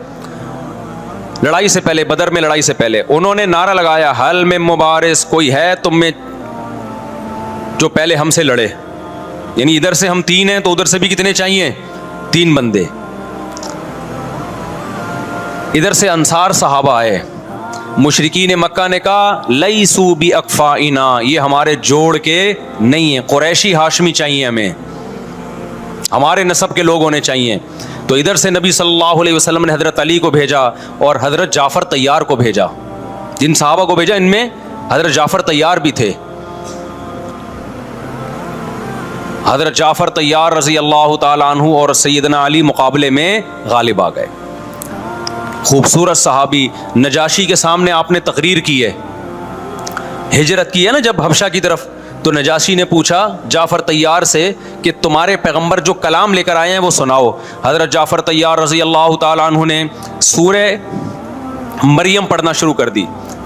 لڑائی سے پہلے, بدر میں لڑائی سے پہلے. انہوں نے نعرہ لگایا حل میں مبارز, کوئی ہے تم میں جو پہلے ہم سے لڑے. یعنی ادھر سے ہم 3 ہیں تو ادھر سے بھی کتنے چاہیے؟ 3 بندے. ادھر سے انصار صحابہ آئے. مشرکین مکہ نے کہا لیسو بی اکفائنا, یہ ہمارے جوڑ کے نہیں ہیں, قریشی ہاشمی چاہیے ہمیں, ہمارے نسب کے لوگ ہونے چاہیے. تو ادھر سے نبی صلی اللہ علیہ وسلم نے حضرت علی کو بھیجا اور حضرت جعفر طیار کو بھیجا. جن صحابہ کو بھیجا ان میں حضرت جعفر طیار بھی تھے. حضرت جعفر طیار رضی اللہ تعالی عنہ اور سیدنا علی مقابلے میں غالب آ گئے. خوبصورت صحابی, نجاشی کے سامنے آپ نے تقریر کی ہے, ہجرت کی ہے نا جب حبشہ کی طرف, تو نجاشی نے پوچھا جعفر طیار سے کہ تمہارے پیغمبر جو کلام لے کر آئے ہیں وہ سناؤ. حضرت جعفر طیار رضی اللہ تعالی عنہ نے سورہ مریم پڑھنا شروع کر دی.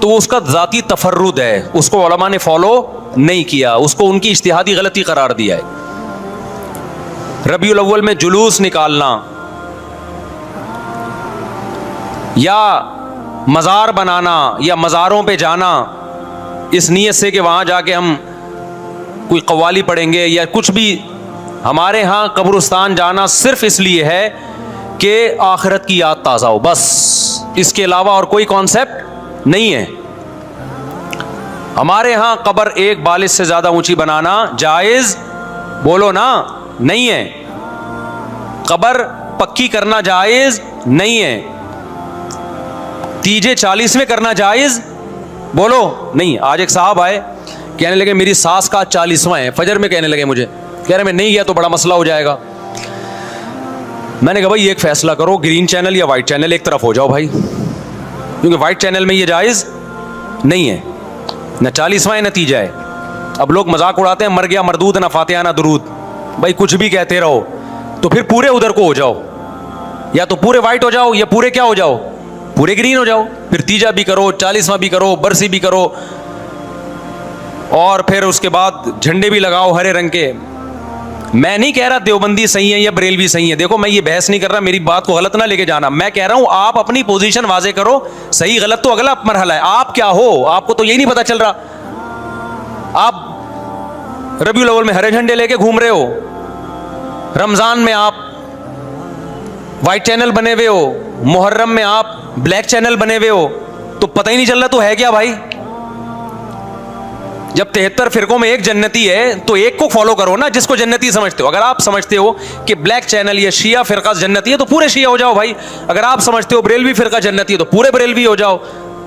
تو اس کا ذاتی تفرد ہے, اس کو علماء نے فالو نہیں کیا, اس کو ان کی اجتہادی غلطی قرار دیا ہے. ربیع الاول میں جلوس نکالنا یا مزار بنانا یا مزاروں پہ جانا اس نیت سے کہ وہاں جا کے ہم کوئی قوالی پڑھیں گے یا کچھ بھی, ہمارے ہاں قبرستان جانا صرف اس لیے ہے کہ آخرت کی یاد تازہ ہو, بس اس کے علاوہ اور کوئی کانسیپٹ نہیں ہے. ہمارے ہاں قبر ایک بالش سے زیادہ اونچی بنانا جائز, بولو نا, نہیں ہے. قبر پکی کرنا جائز نہیں ہے. تیجے 40 کرنا جائز, بولو نہیں. آج ایک صاحب آئے, کہنے لگے میری ساس کا 40واں ہے, فجر میں کہنے لگے مجھے, کہہ رہے میں نہیں گیا تو بڑا مسئلہ ہو جائے گا. میں نے کہا بھائی ایک فیصلہ کرو, گرین چینل یا وائٹ چینل, ایک طرف ہو جاؤ بھائی, کیونکہ وائٹ چینل میں یہ جائز نہیں ہے, نہ 40واں نہ تیجا ہے. اب لوگ مذاق اڑاتے ہیں, مر گیا مردود نہ فاتحہ نہ درود. بھائی کچھ بھی کہتے رہو تو پھر پورے ادھر کو ہو جاؤ, یا تو پورے وائٹ ہو جاؤ یا پورے کیا ہو جاؤ, پورے گرین ہو جاؤ. پھر تیجا بھی کرو, 40واں بھی کرو, برسی بھی کرو, اور پھر اس کے بعد جھنڈے بھی لگاؤ ہرے رنگ کے. میں نہیں کہہ رہا دیوبندی صحیح ہے یا بریلوی صحیح ہے, دیکھو میں یہ بحث نہیں کر رہا, میری بات کو غلط نہ لے کے جانا. میں کہہ رہا ہوں آپ اپنی پوزیشن واضح کرو, صحیح غلط تو اگلا مرحلہ ہے. آپ کیا ہو, آپ کو تو یہی نہیں پتا چل رہا. آپ ربیع الاول میں ہرے جھنڈے لے کے گھوم رہے ہو, رمضان میں آپ وائٹ چینل بنے ہوئے ہو, محرم میں آپ بلیک چینل بنے ہوئے ہو, تو پتہ ہی نہیں چل رہا تو ہے کیا بھائی. جب 73 فرقوں میں ایک جنتی ہے تو ایک کو فالو کرو نا, جس کو جنتی سمجھتے ہو. اگر آپ سمجھتے ہو کہ بلیک چینل یا شیعہ فرقہ جنتی ہے تو پورے شیعہ ہو جاؤ بھائی. اگر آپ سمجھتے ہو بریلوی فرقہ جنتی ہے تو پورے بریلوی ہو جاؤ.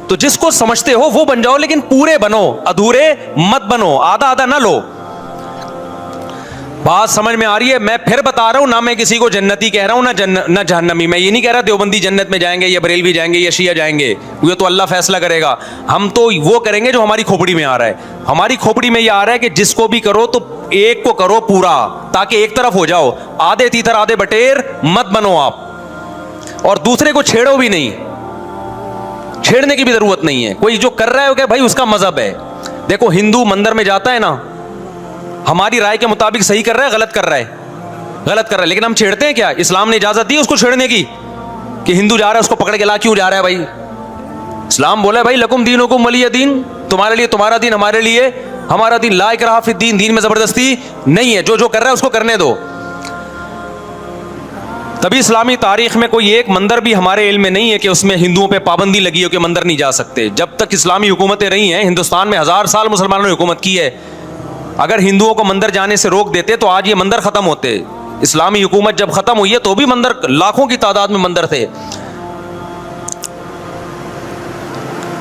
تو جس کو سمجھتے ہو وہ بن جاؤ, لیکن پورے بنو, ادھورے مت بنو, آدھا آدھا نہ لو. بات سمجھ میں آ رہی ہے؟ میں پھر بتا رہا ہوں, نہ میں کسی کو جنتی کہہ رہا ہوں نہ جہنمی. میں یہ نہیں کہہ رہا دیوبندی جنت میں جائیں گے یا بریلوی جائیں گے یا شیعہ جائیں گے, یہ تو اللہ فیصلہ کرے گا. ہم تو وہ کریں گے جو ہماری کھوپڑی میں آ رہا ہے. ہماری کھوپڑی میں یہ آ رہا ہے کہ جس کو بھی کرو تو ایک کو کرو پورا, تاکہ ایک طرف ہو جاؤ. آدھے تیتر آدھے بٹیر مت بنو آپ, اور دوسرے کو چھیڑو بھی نہیں, چھیڑنے کی بھی ضرورت نہیں ہے. کوئی جو کر رہا ہے کہ بھائی اس کا مذہب ہے. دیکھو ہندو مندر میں جاتا ہے نا, ہماری رائے کے مطابق صحیح کر رہا ہے, غلط کر رہا ہے, لیکن ہم چھیڑتے ہیں کیا؟ اسلام نے اجازت دی اس کو چھیڑنے کی کہ ہندو جا رہا ہے اس کو پکڑ کے لا کیوں جا رہا ہے بھائی؟ اسلام بولا ہے بھائی لکم دینکم ولی دین, تمہارے لیے تمہارا دین, ہمارے لیے ہمارا دین. لا اکراہ فی الدین, دین میں زبردستی نہیں ہے, جو کر رہا ہے اس کو کرنے دو. تبھی اسلامی تاریخ میں کوئی ایک مندر بھی ہمارے علم میں نہیں ہے کہ اس میں ہندوؤں پہ پابندی لگی ہو کہ مندر نہیں جا سکتے. جب تک اسلامی حکومتیں رہی ہیں, ہندوستان میں 1000 سال مسلمانوں نے حکومت کی ہے. اگر ہندوؤں کو مندر جانے سے روک دیتے تو آج یہ مندر ختم ہوتے. اسلامی حکومت جب ختم ہوئی ہے تو بھی مندر, لاکھوں کی تعداد میں مندر تھے.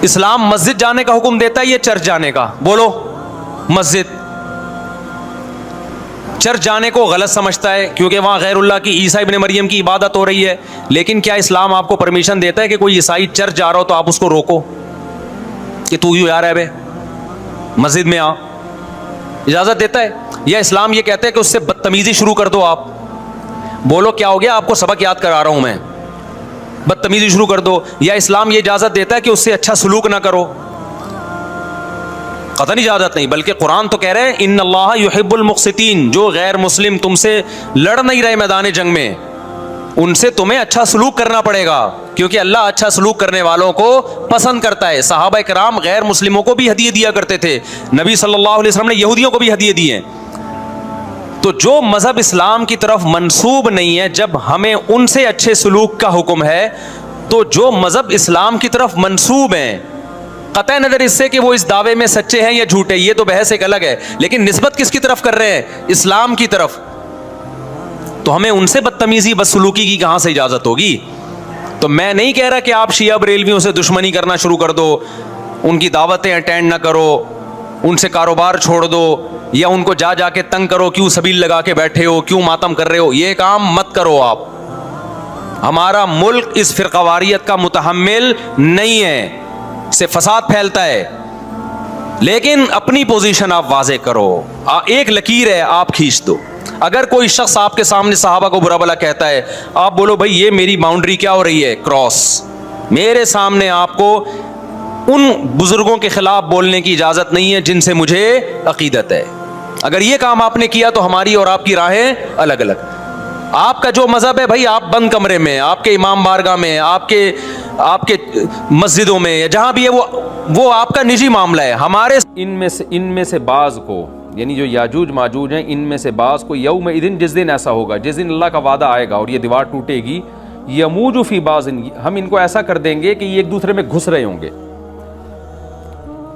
اسلام مسجد جانے کا حکم دیتا ہے یا چرچ جانے کا؟ بولو. مسجد. چرچ جانے کو غلط سمجھتا ہے کیونکہ وہاں غیر اللہ کی, عیسیٰ ابن مریم کی عبادت ہو رہی ہے. لیکن کیا اسلام آپ کو پرمیشن دیتا ہے کہ کوئی عیسائی چرچ جا رہا ہو تو آپ اس کو روکو کہ تو یوں جا رہا ہے بے, مسجد میں آ؟ اجازت دیتا ہے؟ یا اسلام یہ کہتا ہے کہ اس سے بدتمیزی شروع کر دو آپ؟ بولو کیا ہو گیا؟ آپ کو سبق یاد کرا رہا ہوں میں, بدتمیزی شروع کر دو. یا اسلام یہ اجازت دیتا ہے کہ اس سے اچھا سلوک نہ کرو؟ قطعاً اجازت نہیں, بلکہ قرآن تو کہہ رہے ہیں ان اللہ یحب المقسطین, جو غیر مسلم تم سے لڑ نہیں رہے میدان جنگ میں, ان سے تمہیں اچھا سلوک کرنا پڑے گا, کیونکہ اللہ اچھا سلوک کرنے والوں کو پسند کرتا ہے. صحابہ کرام غیر مسلموں کو بھی ہدیے دیا کرتے تھے, نبی صلی اللہ علیہ وسلم نے یہودیوں کو بھی ہدیے دیے ہیں. تو جو مذہب اسلام کی طرف منسوب نہیں ہے, جب ہمیں ان سے اچھے سلوک کا حکم ہے, تو جو مذہب اسلام کی طرف منسوب ہیں, قطع نظر اس سے کہ وہ اس دعوے میں سچے ہیں یا جھوٹے, یہ تو بحث ایک الگ ہے, لیکن نسبت کس کی طرف کر رہے ہیں؟ اسلام کی طرف. تو ہمیں ان سے بدتمیزی بدسلوکی کی کہاں سے اجازت ہوگی؟ تو میں نہیں کہہ رہا کہ آپ شیعہ بریلویوں سے دشمنی کرنا شروع کر دو, ان کی دعوتیں اٹینڈ نہ کرو, ان سے کاروبار چھوڑ دو, یا ان کو جا کے تنگ کرو, کیوں سبیل لگا کے بیٹھے ہو, کیوں ماتم کر رہے ہو. یہ کام مت کرو آپ. ہمارا ملک اس فرقہ واریت کا متحمل نہیں ہے, سے فساد پھیلتا ہے. لیکن اپنی پوزیشن آپ واضح کرو, ایک لکیر ہے آپ کھینچ دو. اگر کوئی شخص آپ کے سامنے صحابہ کو برا بھلا کہتا ہے, آپ بولو بھائی یہ میری باؤنڈری کیا ہو رہی ہے, کراس. میرے سامنے آپ کو ان بزرگوں کے خلاف بولنے کی اجازت نہیں ہے جن سے مجھے عقیدت ہے. اگر یہ کام آپ نے کیا تو ہماری اور آپ کی راہیں الگ الگ. آپ کا جو مذہب ہے بھائی، آپ بند کمرے میں، آپ کے امام بارگاہ میں، آپ کے مسجدوں میں، یا جہاں بھی ہے وہ آپ کا نجی معاملہ ہے. ہمارے ان میں سے بعض کو، یعنی جو یاجوج ماجوج ہیں، ان میں سے بعض کو یوم الدین، جس دن ایسا ہوگا، جس دن اللہ کا وعدہ آئے گا اور یہ دیوار ٹوٹے گی، یموج فی بعض، ہم ان کو ایسا کر دیں گے کہ یہ ایک دوسرے میں گھس رہے ہوں گے.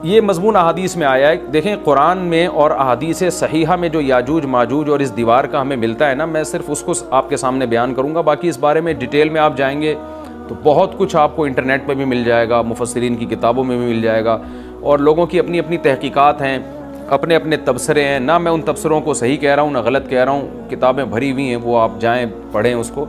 یہ مضمون احادیث میں آیا ہے. دیکھیں قرآن میں اور احادیث صحیحہ میں جو یاجوج ماجوج اور اس دیوار کا ہمیں ملتا ہے نا، میں صرف اس کو آپ کے سامنے بیان کروں گا. باقی اس بارے میں ڈیٹیل میں آپ جائیں گے تو بہت کچھ آپ کو انٹرنیٹ پہ بھی مل جائے گا، مفسرین کی کتابوں میں بھی مل جائے گا، اور لوگوں کی اپنی اپنی تحقیقات ہیں، اپنے اپنے تبصرے ہیں. نہ میں ان تبصروں کو صحیح کہہ رہا ہوں نہ غلط کہہ رہا ہوں، کتابیں بھری ہوئی ہیں، وہ آپ جائیں پڑھیں اس کو.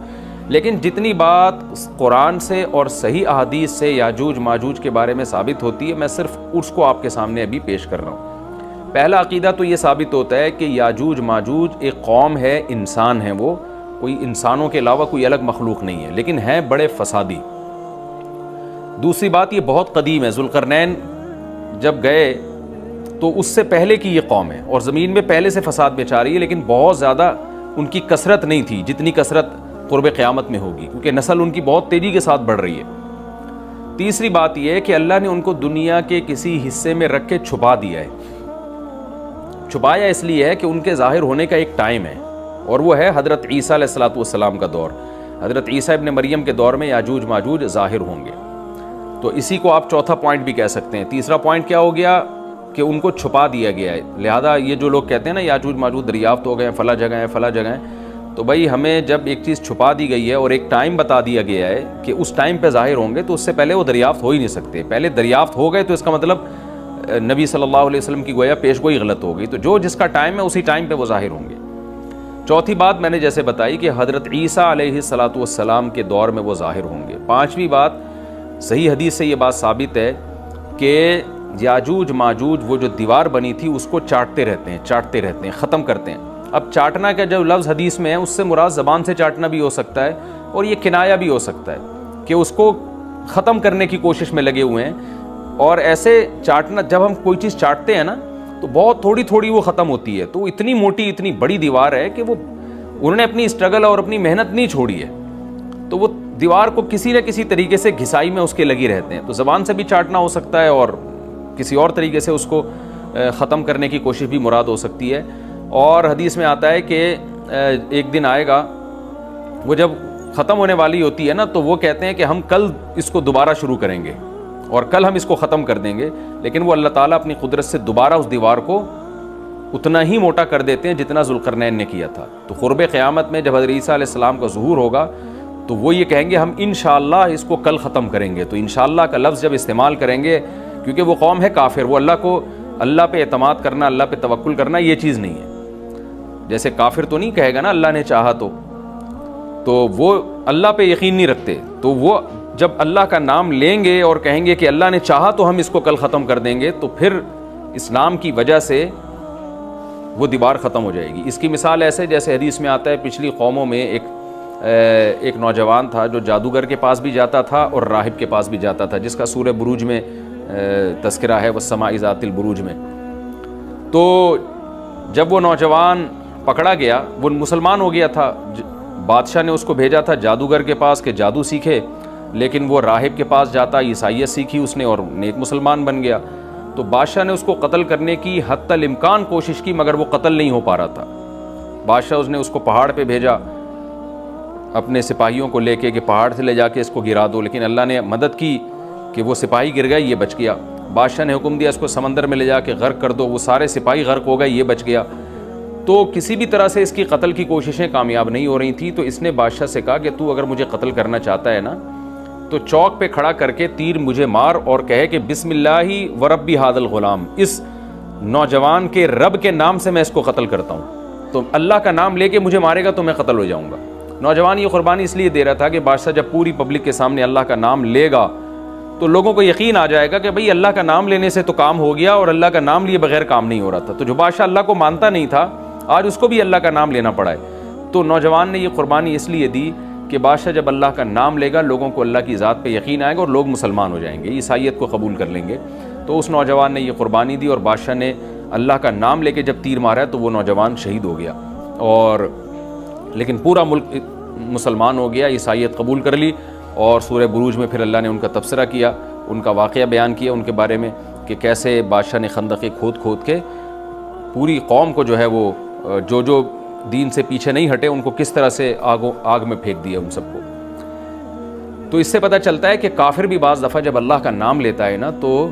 لیکن جتنی بات قرآن سے اور صحیح احادیث سے یاجوج ماجوج کے بارے میں ثابت ہوتی ہے، میں صرف اس کو آپ کے سامنے ابھی پیش کر رہا ہوں. پہلا عقیدہ تو یہ ثابت ہوتا ہے کہ یاجوج ماجوج ایک قوم ہے، انسان ہیں، وہ کوئی انسانوں کے علاوہ کوئی الگ مخلوق نہیں ہے، لیکن ہیں بڑے فسادی. دوسری بات، یہ بہت قدیم ہے. ذوالقرنین جب گئے تو اس سے پہلے کی یہ قوم ہے، اور زمین میں پہلے سے فساد مچا رہی ہے، لیکن بہت زیادہ ان کی کثرت نہیں تھی جتنی کثرت قرب قیامت میں ہوگی، کیونکہ نسل ان کی بہت تیزی کے ساتھ بڑھ رہی ہے. تیسری بات یہ ہے کہ اللہ نے ان کو دنیا کے کسی حصے میں رکھ کے چھپا دیا ہے. چھپایا اس لیے ہے کہ ان کے ظاہر ہونے کا ایک ٹائم ہے، اور وہ ہے حضرت عیسیٰ علیہ السلام کا دور. حضرت عیسیٰ ابن مریم کے دور میں یاجوج ماجوج ظاہر ہوں گے. تو اسی کو آپ چوتھا پوائنٹ بھی کہہ سکتے ہیں. تیسرا پوائنٹ کیا ہو گیا کہ ان کو چھپا دیا گیا ہے. لہذا یہ جو لوگ کہتے ہیں نا یاجوج ماجوج دریافت ہو گئے ہیں، فلاں جگہ ہیں فلاں جگہ ہیں، تو بھائی ہمیں جب ایک چیز چھپا دی گئی ہے اور ایک ٹائم بتا دیا گیا ہے کہ اس ٹائم پہ ظاہر ہوں گے، تو اس سے پہلے وہ دریافت ہو ہی نہیں سکتے. پہلے دریافت ہو گئے تو اس کا مطلب نبی صلی اللہ علیہ وسلم کی گویا پیش گوئی غلط ہو گئی. تو جو جس کا ٹائم ہے اسی ٹائم پہ وہ ظاہر ہوں گے. چوتھی بات میں نے جیسے بتائی کہ حضرت عیسیٰ علیہ السلام کے دور میں وہ ظاہر ہوں گے. پانچویں بات، صحیح حدیث سے یہ بات ثابت ہے کہ یاجوج ماجوج وہ جو دیوار بنی تھی اس کو چاٹتے رہتے ہیں، ختم کرتے ہیں. اب چاٹنا کا جو لفظ حدیث میں ہے اس سے مراد زبان سے چاٹنا بھی ہو سکتا ہے، اور یہ کنایا بھی ہو سکتا ہے کہ اس کو ختم کرنے کی کوشش میں لگے ہوئے ہیں. اور ایسے چاٹنا، جب ہم کوئی چیز چاٹتے ہیں نا تو بہت تھوڑی تھوڑی وہ ختم ہوتی ہے. تو اتنی موٹی اتنی بڑی دیوار ہے کہ وہ انہوں نے اپنی اسٹرگل اور اپنی محنت نہیں چھوڑی ہے، تو وہ دیوار کو کسی نہ کسی طریقے سے گھسائی میں اس کے لگی رہتے ہیں. تو زبان سے بھی چاٹنا ہو سکتا ہے، اور کسی اور طریقے سے اس کو ختم کرنے کی کوشش بھی مراد ہو سکتی ہے. اور حدیث میں آتا ہے کہ ایک دن آئے گا وہ جب ختم ہونے والی ہوتی ہے نا، تو وہ کہتے ہیں کہ ہم کل اس کو دوبارہ شروع کریں گے اور کل ہم اس کو ختم کر دیں گے. لیکن وہ اللہ تعالیٰ اپنی قدرت سے دوبارہ اس دیوار کو اتنا ہی موٹا کر دیتے ہیں جتنا ذوالقرنین نے کیا تھا. تو قرب قیامت میں جب حضرت عیسیٰ علیہ السلام کا ظہور ہوگا تو وہ یہ کہیں گے ہم انشاءاللہ اس کو کل ختم کریں گے. تو انشاءاللہ کا لفظ جب استعمال کریں گے، کیونکہ وہ قوم ہے کافر، وہ اللہ پہ اعتماد کرنا، اللہ پہ توکل کرنا یہ چیز نہیں ہے. جیسے کافر تو نہیں کہے گا نا اللہ نے چاہا تو وہ اللہ پہ یقین نہیں رکھتے. تو وہ جب اللہ کا نام لیں گے اور کہیں گے کہ اللہ نے چاہا تو ہم اس کو کل ختم کر دیں گے، تو پھر اسلام کی وجہ سے وہ دیوار ختم ہو جائے گی. اس کی مثال ایسے جیسے حدیث میں آتا ہے، پچھلی قوموں میں ایک نوجوان تھا جو جادوگر کے پاس بھی جاتا تھا اور راہب کے پاس بھی جاتا تھا، جس کا سورہ بروج میں تذکرہ ہے، والسماء ذات البروج میں. تو جب وہ نوجوان پکڑا گیا، وہ مسلمان ہو گیا تھا، بادشاہ نے اس کو بھیجا تھا جادوگر کے پاس کہ جادو سیکھے، لیکن وہ راہب کے پاس جاتا، عیسائیت سیکھی اس نے اور نیک مسلمان بن گیا. تو بادشاہ نے اس کو قتل کرنے کی حتی الامکان کوشش کی، مگر وہ قتل نہیں ہو پا رہا تھا. بادشاہ نے اس کو پہاڑ پہ بھیجا اپنے سپاہیوں کو لے کے کہ پہاڑ سے لے جا کے اس کو گرا دو، لیکن اللہ نے مدد کی کہ وہ سپاہی گر گئے، یہ بچ گیا. بادشاہ نے حکم دیا اس کو سمندر میں لے جا کے غرق کر دو، وہ سارے سپاہی غرق ہو گئے، یہ بچ گیا. تو کسی بھی طرح سے اس کی قتل کی کوششیں کامیاب نہیں ہو رہی تھیں. تو اس نے بادشاہ سے کہا کہ تو اگر مجھے قتل کرنا چاہتا ہے نا تو چوک پہ کھڑا کر کے تیر مجھے مار اور کہے کہ بسم اللہ و ربی ھذا الغلام، اس نوجوان کے رب کے نام سے میں اس کو قتل کرتا ہوں. تو اللہ کا نام لے کے مجھے مارے گا تو میں قتل ہو جاؤں گا. نوجوان یہ قربانی اس لیے دے رہا تھا کہ بادشاہ جب پوری پبلک کے سامنے اللہ کا نام لے گا تو لوگوں کو یقین آ جائے گا کہ بھئی اللہ کا نام لینے سے تو کام ہو گیا، اور اللہ کا نام لیے بغیر کام نہیں ہو رہا تھا. تو جو بادشاہ اللہ کو مانتا نہیں تھا آج اس کو بھی اللہ کا نام لینا پڑا ہے. تو نوجوان نے یہ قربانی اس لیے دی کہ بادشاہ جب اللہ کا نام لے گا لوگوں کو اللہ کی ذات پہ یقین آئے گا اور لوگ مسلمان ہو جائیں گے، عیسائیت کو قبول کر لیں گے۔ تو اس نوجوان نے یہ قربانی دی اور بادشاہ نے اللہ کا نام لے کے جب تیر مارا تو وہ نوجوان شہید ہو گیا، اور لیکن پورا ملک مسلمان ہو گیا، عیسائیت قبول کر لی۔ اور سورہ بروج میں پھر اللہ نے ان کا تبصرہ کیا، ان کا واقعہ بیان کیا ان کے بارے میں کہ کیسے بادشاہ نے خندقیں کھود کھود کے پوری قوم کو جو ہے وہ جو دین سے پیچھے نہیں ہٹے ان کو کس طرح سے آگ میں پھینک دیا ان سب کو۔ تو اس سے پتہ چلتا ہے کہ کافر بھی بعض دفعہ جب اللہ کا نام لیتا ہے نا تو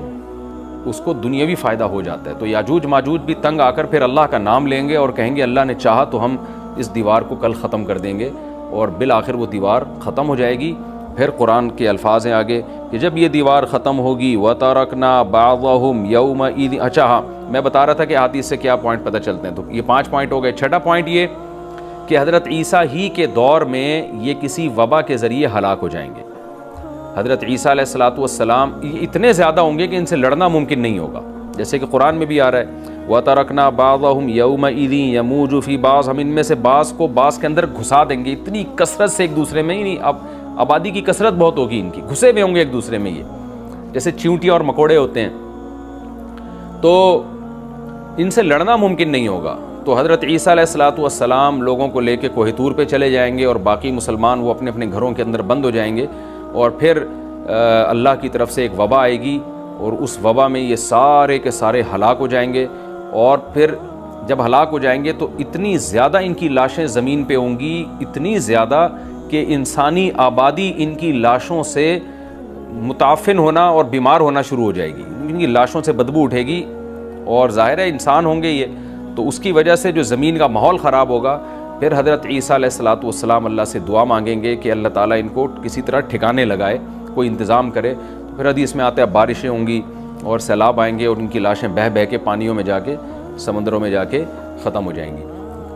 اس کو دنیاوی فائدہ ہو جاتا ہے۔ تو یاجوج ماجوج بھی تنگ آ کر پھر اللہ کا نام لیں گے اور کہیں گے اللہ نے چاہا تو ہم اس دیوار کو کل ختم کر دیں گے، اور بالآخر وہ دیوار ختم ہو جائے گی۔ پھر قرآن کے الفاظ ہیں آگے کہ جب یہ دیوار ختم ہوگی وَتَرَكْنَا بَعْضَهُمْ يَوْمَئِذٍ۔ اچھا ہاں، میں بتا رہا تھا کہ حدیث سے کیا پوائنٹ پتہ چلتے ہیں، تو یہ 5 پوائنٹ ہو گئے۔ چھٹا پوائنٹ یہ کہ حضرت عیسیٰ ہی کے دور میں یہ کسی وبا کے ذریعے ہلاک ہو جائیں گے۔ حضرت عیسیٰ علیہ السلام اتنے زیادہ ہوں گے کہ ان سے لڑنا ممکن نہیں ہوگا، جیسے کہ قرآن میں بھی آ رہا ہے وَتَرَكْنَا بَعْضَهُمْ يَوْمَئِذٍ يَمُوجُ فِي بَعْضٍ، ہم ان میں سے بعض کو بعض کے اندر گھسا دیں گے۔ اتنی کثرت سے ایک دوسرے میں ہی نہیں، اب آبادی کی کثرت بہت ہوگی ان کی، گھسے ہوئے ہوں گے ایک دوسرے میں، یہ جیسے چیونٹیاں اور مکوڑے ہوتے ہیں، تو ان سے لڑنا ممکن نہیں ہوگا۔ تو حضرت عیسیٰ علیہ السلام لوگوں کو لے کے کوہ طور پہ چلے جائیں گے اور باقی مسلمان وہ اپنے اپنے گھروں کے اندر بند ہو جائیں گے، اور پھر اللہ کی طرف سے ایک وبا آئے گی اور اس وبا میں یہ سارے کے سارے ہلاک ہو جائیں گے۔ اور پھر جب ہلاک ہو جائیں گے تو اتنی زیادہ ان کی لاشیں زمین پہ ہوں گی، اتنی زیادہ کہ انسانی آبادی ان کی لاشوں سے متعفن ہونا اور بیمار ہونا شروع ہو جائے گی، ان کی لاشوں سے بدبو اٹھے گی، اور ظاہر ہے انسان ہوں گے یہ، تو اس کی وجہ سے جو زمین کا ماحول خراب ہوگا۔ پھر حضرت عیسیٰ علیہ السلام اللہ سے دعا مانگیں گے کہ اللہ تعالیٰ ان کو کسی طرح ٹھکانے لگائے، کوئی انتظام کرے۔ پھر حدیث میں آتا ہے بارشیں ہوں گی اور سیلاب آئیں گے اور ان کی لاشیں بہہ بہہ کے پانیوں میں جا کے سمندروں میں جا کے ختم ہو جائیں گی،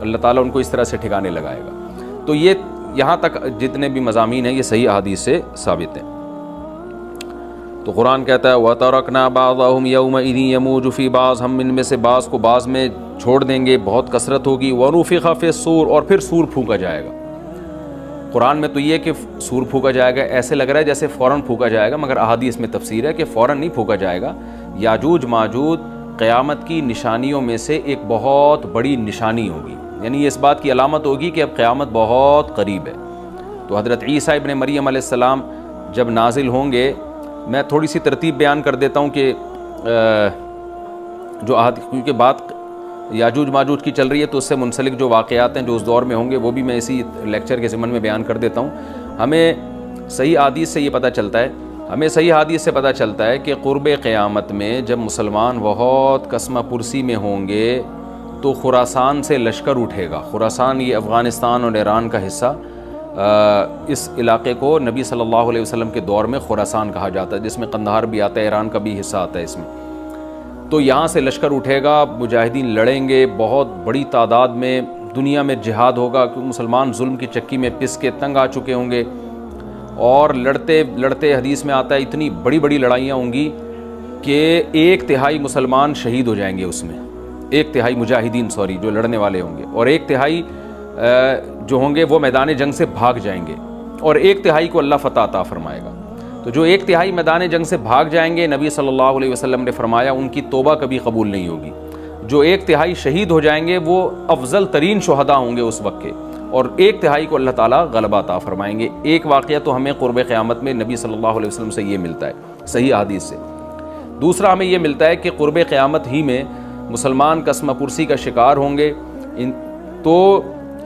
اللہ تعالیٰ ان کو اس طرح سے ٹھکانے لگائے گا۔ تو یہ یہاں تک جتنے بھی مضامین ہیں یہ صحیح احادیث سے ثابت ہیں۔ تو قرآن کہتا ہے وَتَرَكْنَا بَعْضَهُمْ يَوْمَئِذٍ يَمُوجُ فِي بَعْضٍ، ہم ان میں سے بعض کو بعض میں چھوڑ دیں گے، بہت کثرت ہوگی۔ وَنُفِخَ فِي الصُّورِ، اور پھر سور پھونکا جائے گا۔ قرآن میں تو یہ کہ سور پھونکا جائے گا، ایسے لگ رہا ہے جیسے فوراً پھونکا جائے گا، مگر احادیث میں تفسیر ہے کہ فوراً نہیں پھونکا جائے گا۔ یاجوج ماجوج قیامت کی نشانیوں میں سے ایک بہت بڑی نشانی ہوگی، یعنی یہ اس بات کی علامت ہوگی کہ اب قیامت بہت قریب ہے۔ تو حضرت عیسیٰ ابن مریم علیہ السلام جب نازل ہوں گے، میں تھوڑی سی ترتیب بیان کر دیتا ہوں کہ کیونکہ بات یاجوج ماجوج کی چل رہی ہے تو اس سے منسلک جو واقعات ہیں جو اس دور میں ہوں گے وہ بھی میں اسی لیکچر کے ضمن میں بیان کر دیتا ہوں۔ ہمیں صحیح حدیث سے یہ پتہ چلتا ہے کہ قرب قیامت میں جب مسلمان بہت قسمہ پرسی میں ہوں گے تو خراسان سے لشکر اٹھے گا۔ خراسان یہ افغانستان اور ایران کا حصہ، اس علاقے کو نبی صلی اللہ علیہ وسلم کے دور میں خراسان کہا جاتا ہے، جس میں قندھار بھی آتا ہے، ایران کا بھی حصہ آتا ہے اس میں۔ تو یہاں سے لشکر اٹھے گا، مجاہدین لڑیں گے بہت بڑی تعداد میں، دنیا میں جہاد ہوگا کیونکہ مسلمان ظلم کی چکی میں پس کے تنگ آ چکے ہوں گے، اور لڑتے لڑتے حدیث میں آتا ہے اتنی بڑی بڑی لڑائیاں ہوں گی کہ 1/3 مسلمان شہید ہو جائیں گے اس میں، 1/3 مجاہدین جو لڑنے والے ہوں گے، اور 1/3 جو ہوں گے وہ میدان جنگ سے بھاگ جائیں گے، اور 1/3 کو اللہ فتح عطا فرمائے گا۔ تو جو 1/3 میدان جنگ سے بھاگ جائیں گے، نبی صلی اللہ علیہ وسلم نے فرمایا ان کی توبہ کبھی قبول نہیں ہوگی۔ جو 1/3 شہید ہو جائیں گے وہ افضل ترین شہداء ہوں گے اس وقت کے، اور 1/3 کو اللہ تعالیٰ غلبہ عطا فرمائیں گے۔ ایک واقعہ تو ہمیں قرب قیامت میں نبی صلی اللہ علیہ وسلم سے یہ ملتا ہے صحیح حدیث سے۔ دوسرا ہمیں یہ ملتا ہے کہ قرب قیامت ہی میں مسلمان قسمہ پرسی کا شکار ہوں گے، تو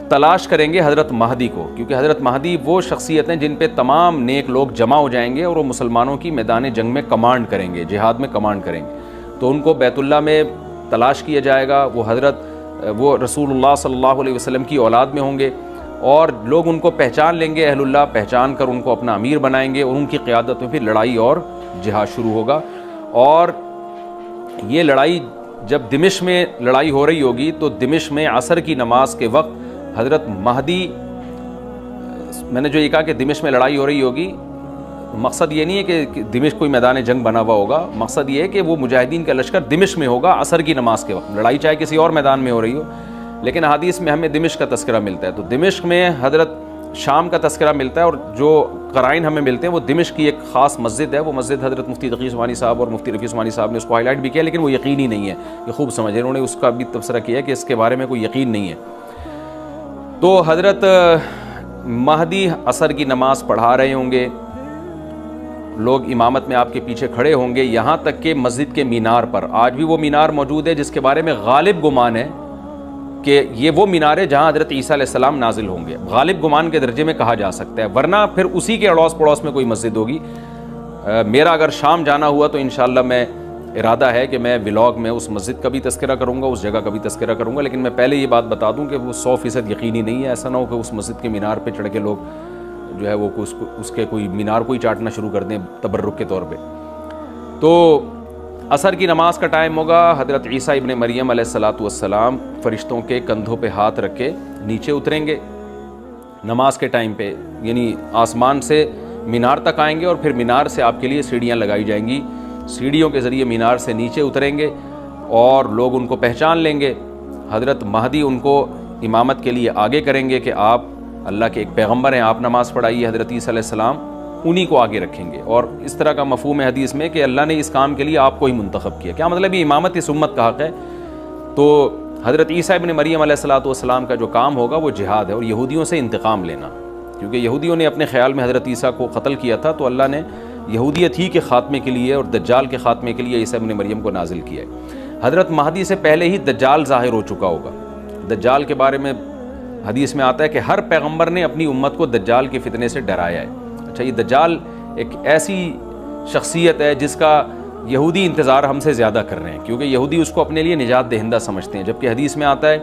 تلاش کریں گے حضرت مہدی کو، کیونکہ حضرت مہدی وہ شخصیت ہیں جن پہ تمام نیک لوگ جمع ہو جائیں گے اور وہ مسلمانوں کی میدان جنگ میں کمانڈ کریں گے، جہاد میں کمانڈ کریں گے۔ تو ان کو بیت اللہ میں تلاش کیا جائے گا، وہ رسول اللہ صلی اللہ علیہ وسلم کی اولاد میں ہوں گے، اور لوگ ان کو پہچان لیں گے، اہل اللہ پہچان کر ان کو اپنا امیر بنائیں گے، اور ان کی قیادت میں پھر لڑائی اور جہاد شروع ہوگا۔ اور یہ لڑائی جب دمشق میں لڑائی ہو رہی ہوگی تو دمشق میں عصر کی نماز کے وقت حضرت مہدی، میں نے جو یہ کہا کہ دمشق میں لڑائی ہو رہی ہوگی، مقصد یہ نہیں ہے کہ دمشق کوئی میدان جنگ بنا ہوا ہوگا، مقصد یہ ہے کہ وہ مجاہدین کا لشکر دمشق میں ہوگا عصر کی نماز کے وقت، لڑائی چاہے کسی اور میدان میں ہو رہی ہو، لیکن حدیث میں ہمیں دمشق کا تذکرہ ملتا ہے۔ تو دمشق میں حضرت شام کا تذکرہ ملتا ہے اور جو قرائن ہمیں ملتے ہیں وہ دمشق کی ایک خاص مسجد ہے. وہ مسجد حضرت مفتی تقی عثمانی صاحب اور مفتی رفیع عثمانی صاحب نے اس کو ہائی لائٹ بھی کیا, لیکن وہ یقینی نہیں ہے. یہ خوب سمجھیں, انہوں نے اس کا بھی تبصرہ کیا ہے کہ اس کے بارے میں کوئی یقین نہیں ہے. تو حضرت مہدی عصر کی نماز پڑھا رہے ہوں گے, لوگ امامت میں آپ کے پیچھے کھڑے ہوں گے, یہاں تک کہ مسجد کے مینار پر, آج بھی وہ مینار موجود ہے جس کے بارے میں غالب گمان ہے کہ یہ وہ مینار ہے جہاں حضرت عیسیٰ علیہ السلام نازل ہوں گے. غالب گمان کے درجے میں کہا جا سکتا ہے, ورنہ پھر اسی کے اڑوس پڑوس میں کوئی مسجد ہوگی. میرا اگر شام جانا ہوا تو انشاءاللہ میں ارادہ ہے کہ میں ولاگ میں اس مسجد کا بھی تذکرہ کروں گا, اس جگہ کا بھی تذکرہ کروں گا, لیکن میں پہلے یہ بات بتا دوں کہ وہ 100% یقینی نہیں ہے. ایسا نہ ہو کہ اس مسجد کے مینار پہ چڑھ کے لوگ جو ہے وہ اس کے کوئی مینار کو ہی چاٹنا شروع کر دیں تبرک کے طور پہ. تو عصر کی نماز کا ٹائم ہوگا, حضرت عیسیٰ ابن مریم علیہ الصلاۃ والسلام فرشتوں کے کندھوں پہ ہاتھ رکھ کے نیچے اتریں گے نماز کے ٹائم پہ, یعنی آسمان سے مینار تک آئیں گے اور پھر مینار سے آپ کے لیے سیڑھیاں لگائی جائیں گی, سیڑھیوں کے ذریعے مینار سے نیچے اتریں گے اور لوگ ان کو پہچان لیں گے. حضرت مہدی ان کو امامت کے لیے آگے کریں گے کہ آپ اللہ کے ایک پیغمبر ہیں, آپ نماز پڑھائیے. حضرت عیسیٰ علیہ السلام انہی کو آگے رکھیں گے, اور اس طرح کا مفہوم ہے حدیث میں کہ اللہ نے اس کام کے لیے آپ کو ہی منتخب کیا. کیا مطلب یہ امامت اس امت کا حق ہے. تو حضرت عیسیٰ ابن مریم علیہ الصلاۃ والسلام کا جو کام ہوگا وہ جہاد ہے اور یہودیوں سے انتقام لینا, کیونکہ یہودیوں نے اپنے خیال میں حضرت عیسیٰ کو قتل کیا تھا, تو اللہ نے یہودیت ہی کے خاتمے کے لیے اور دجال کے خاتمے کے لیے عیسیٰ ابن مریم کو نازل کیا ہے. حضرت مہدی سے پہلے ہی دجال ظاہر ہو چکا ہوگا. دجال کے بارے میں حدیث میں آتا ہے کہ ہر پیغمبر نے اپنی امت کو دجال کے فتنے سے ڈرایا ہے. اچھا, یہ دجال ایک ایسی شخصیت ہے جس کا یہودی انتظار ہم سے زیادہ کر رہے ہیں, کیونکہ یہودی اس کو اپنے لیے نجات دہندہ سمجھتے ہیں, جبکہ حدیث میں آتا ہے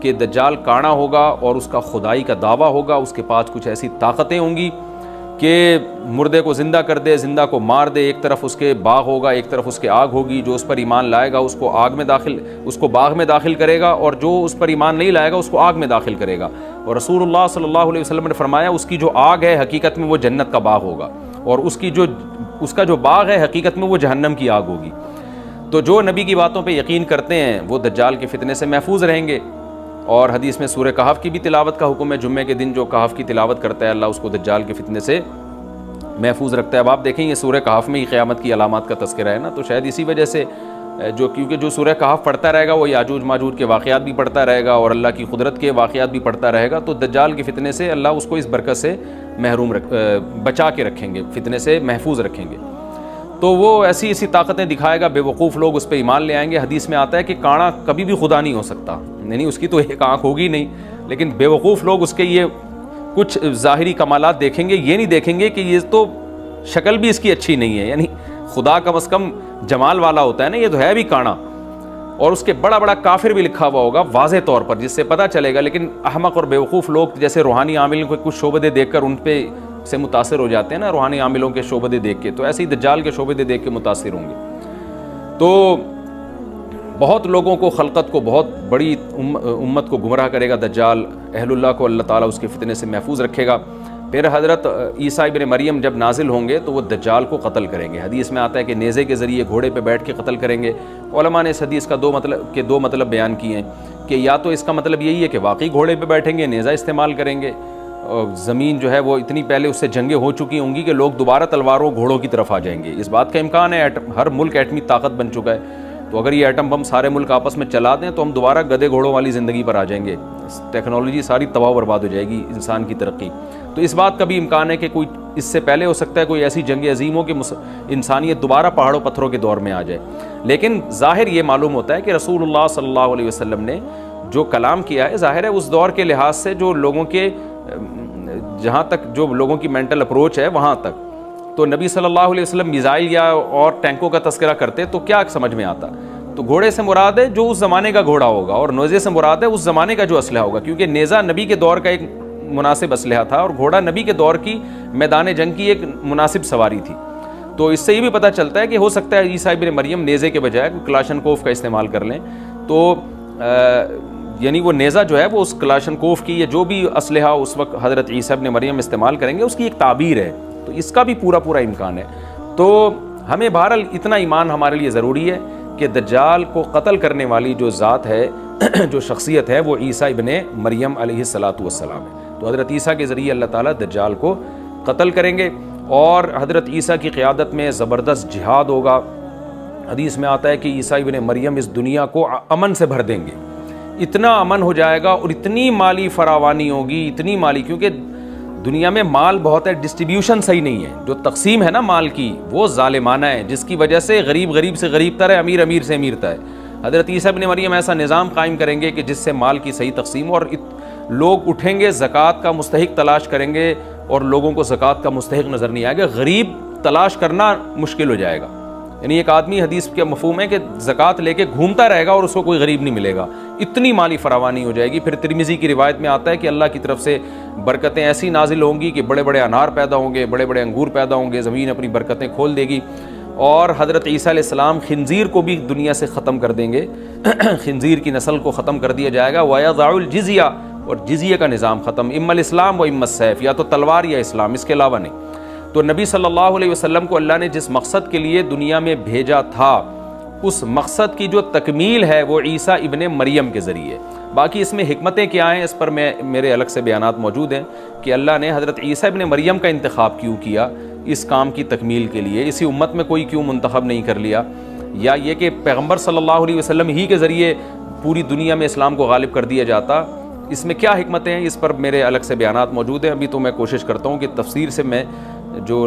کہ دجال کانا ہوگا اور اس کا خدائی کا دعویٰ ہوگا, اس کے پاس کچھ ایسی طاقتیں ہوں گی کہ مردے کو زندہ کر دے, زندہ کو مار دے. ایک طرف اس کے باغ ہوگا, ایک طرف اس کے آگ ہوگی. جو اس پر ایمان لائے گا اس کو باغ میں داخل کرے گا, اور جو اس پر ایمان نہیں لائے گا اس کو آگ میں داخل کرے گا. اور رسول اللہ صلی اللہ علیہ وسلم نے فرمایا اس کی جو آگ ہے حقیقت میں وہ جنت کا باغ ہوگا, اور اس کا جو باغ ہے حقیقت میں وہ جہنم کی آگ ہوگی. تو جو نبی کی باتوں پہ یقین کرتے ہیں وہ دجال کے فتنے سے محفوظ رہیں گے. اور حدیث میں سورہ کہف کی بھی تلاوت کا حکم ہے. جمعے کے دن جو کہف کی تلاوت کرتا ہے اللہ اس کو دجال کے فتنے سے محفوظ رکھتا ہے. اب آپ دیکھیں یہ سورہ کہف میں ہی قیامت کی علامات کا تذکرہ ہے نا, تو شاید اسی وجہ سے کیونکہ جو سورہ کہف پڑھتا رہے گا وہ یاجوج ماجوج کے واقعات بھی پڑھتا رہے گا اور اللہ کی قدرت کے واقعات بھی پڑھتا رہے گا, تو دجال کے فتنے سے اللہ اس کو اس برکت سے بچا کے رکھیں گے, فتنے سے محفوظ رکھیں گے. تو وہ ایسی طاقتیں دکھائے گا, بے وقوف لوگ اس پہ ایمان لے آئیں گے. حدیث میں آتا ہے کہ کانا کبھی بھی خدا نہیں ہو سکتا, یعنی اس کی تو ایک آنکھ ہوگی نہیں, لیکن بے وقوف لوگ اس کے یہ کچھ ظاہری کمالات دیکھیں گے, یہ نہیں دیکھیں گے کہ یہ تو شکل بھی اس کی اچھی نہیں ہے, یعنی خدا کم از کم جمال والا ہوتا ہے نا, یہ تو ہے بھی کانا. اور اس کے بڑا بڑا کافر بھی لکھا ہوا ہوگا واضح طور پر, جس سے پتہ چلے گا. لیکن احمق اور بیوقوف لوگ جیسے روحانی عاملوں کے کچھ شعبدے دیکھ کر ان پہ سے متاثر ہو جاتے ہیں نا, روحانی عاملوں کے شعبدے دیکھ کے, تو ایسے ہی دجال کے شعبدے دیکھ کے متاثر ہوں گے. تو بہت لوگوں کو, خلقت کو, بہت بڑی امت کو گمراہ کرے گا دجال. اہل اللہ کو اللہ تعالیٰ اس کے فتنے سے محفوظ رکھے گا. پھر حضرت عیسیٰ ابن مریم جب نازل ہوں گے تو وہ دجال کو قتل کریں گے. حدیث میں آتا ہے کہ نیزے کے ذریعے گھوڑے پہ بیٹھ کے قتل کریں گے. علماء نے اس حدیث کا دو مطلب بیان کیے ہیں کہ یا تو اس کا مطلب یہی ہے کہ واقعی گھوڑے پہ بیٹھیں گے, نیزہ استعمال کریں گے, اور زمین جو ہے وہ اتنی پہلے اس سے جنگیں ہو چکی ہوں گی کہ لوگ دوبارہ تلواروں گھوڑوں کی طرف آ جائیں گے. اس بات کا امکان ہے, ہر ملک ایٹمی طاقت بن چکا ہے, تو اگر یہ ایٹم بم سارے ملک آپس میں چلا دیں تو ہم دوبارہ گدے گھوڑوں والی زندگی پر آ جائیں گے. ٹیکنالوجی ساری تباہ و برباد ہو جائے گی, انسان کی ترقی. تو اس بات کا بھی امکان ہے کہ کوئی اس سے پہلے ہو سکتا ہے کوئی ایسی جنگ عظیم ہو کہ انسانیت دوبارہ پہاڑوں پتھروں کے دور میں آ جائے. لیکن ظاہر یہ معلوم ہوتا ہے کہ رسول اللہ صلی اللہ علیہ وسلم نے جو کلام کیا ہے, ظاہر ہے اس دور کے لحاظ سے جو لوگوں کے, جہاں تک جو لوگوں کی مینٹل اپروچ ہے وہاں تک, تو نبی صلی اللہ علیہ وسلم میزائل یا اور ٹینکوں کا تذکرہ کرتے تو کیا سمجھ میں آتا. تو گھوڑے سے مراد ہے جو اس زمانے کا گھوڑا ہوگا, اور نیزے سے مراد ہے اس زمانے کا جو اسلحہ ہوگا, کیونکہ نیزہ نبی کے دور کا ایک مناسب اسلحہ تھا اور گھوڑا نبی کے دور کی میدان جنگ کی ایک مناسب سواری تھی. تو اس سے یہ بھی پتہ چلتا ہے کہ ہو سکتا ہے عیسیٰ ابن مریم نیزے کے بجائے کلاشنکوف کا استعمال کر لیں, تو یعنی وہ نیزہ جو ہے وہ اس کلاشنکوف کی یا جو بھی اسلحہ اس وقت حضرت عیسیٰ ابن مریم استعمال کریں گے اس کی ایک تعبیر ہے. تو اس کا بھی پورا امکان ہے. تو ہمیں بہرحال اتنا ایمان ہمارے لیے ضروری ہے کہ دجال کو قتل کرنے والی جو ذات ہے, جو شخصیت ہے, وہ عیسیٰ ابن مریم علیہ الصلاۃ والسلام ہے. تو حضرت عیسیٰ کے ذریعے اللہ تعالیٰ دجال کو قتل کریں گے، اور حضرت عیسیٰ کی قیادت میں زبردست جہاد ہوگا۔ حدیث میں آتا ہے کہ عیسیٰ ابن مریم اس دنیا کو امن سے بھر دیں گے، اتنا امن ہو جائے گا اور اتنی مالی فراوانی ہوگی، اتنی مالی، کیونکہ دنیا میں مال بہت ہے، ڈسٹریبیوشن صحیح نہیں ہے، جو تقسیم ہے نا مال کی وہ ظالمانہ ہے، جس کی وجہ سے غریب غریب سے غریب تر ہے، امیر امیر سے امیر تر ہے۔ حضرت عیسیٰ ابن مریم ایسا نظام قائم کریں گے کہ جس سے مال کی صحیح تقسیم، اور لوگ اٹھیں گے زکوٰۃ کا مستحق تلاش کریں گے، اور لوگوں کو زکوٰۃ کا مستحق نظر نہیں آئے گا، غریب تلاش کرنا مشکل ہو جائے گا۔ یعنی ایک آدمی، حدیث کا مفہوم ہے کہ زکوٰۃ لے کے گھومتا رہے گا اور اس کو کوئی غریب نہیں ملے گا، اتنی مالی فراوانی ہو جائے گی۔ پھر ترمذی کی روایت میں آتا ہے کہ اللہ کی طرف سے برکتیں ایسی نازل ہوں گی کہ بڑے بڑے انار پیدا ہوں گے، بڑے بڑے انگور پیدا ہوں گے، زمین اپنی برکتیں کھول دے گی، اور حضرت عیسیٰ علیہ السلام خنزیر کو بھی دنیا سے ختم کر دیں گے، خنزیر کی نسل کو ختم کر دیا جائے گا، وَيَضَعُ الْجِزْيَةَ، اور جزیہ کا نظام ختم، اما الاسلام و اما السیف، یا تو تلوار یا اسلام، اس کے علاوہ نہیں۔ تو نبی صلی اللہ علیہ وسلم کو اللہ نے جس مقصد کے لیے دنیا میں بھیجا تھا، اس مقصد کی جو تکمیل ہے وہ عیسیٰ ابن مریم کے ذریعے۔ باقی اس میں حکمتیں کیا ہیں، اس پر میرے الگ سے بیانات موجود ہیں کہ اللہ نے حضرت عیسیٰ ابن مریم کا انتخاب کیوں کیا اس کام کی تکمیل کے لیے، اسی امت میں کوئی کیوں منتخب نہیں کر لیا، یا یہ کہ پیغمبر صلی اللہ علیہ وسلم ہی کے ذریعے پوری دنیا میں اسلام کو غالب کر دیا جاتا، اس میں کیا حکمتیں ہیں، اس پر میرے الگ سے بیانات موجود ہیں۔ ابھی تو میں کوشش کرتا ہوں کہ تفسیر سے میں جو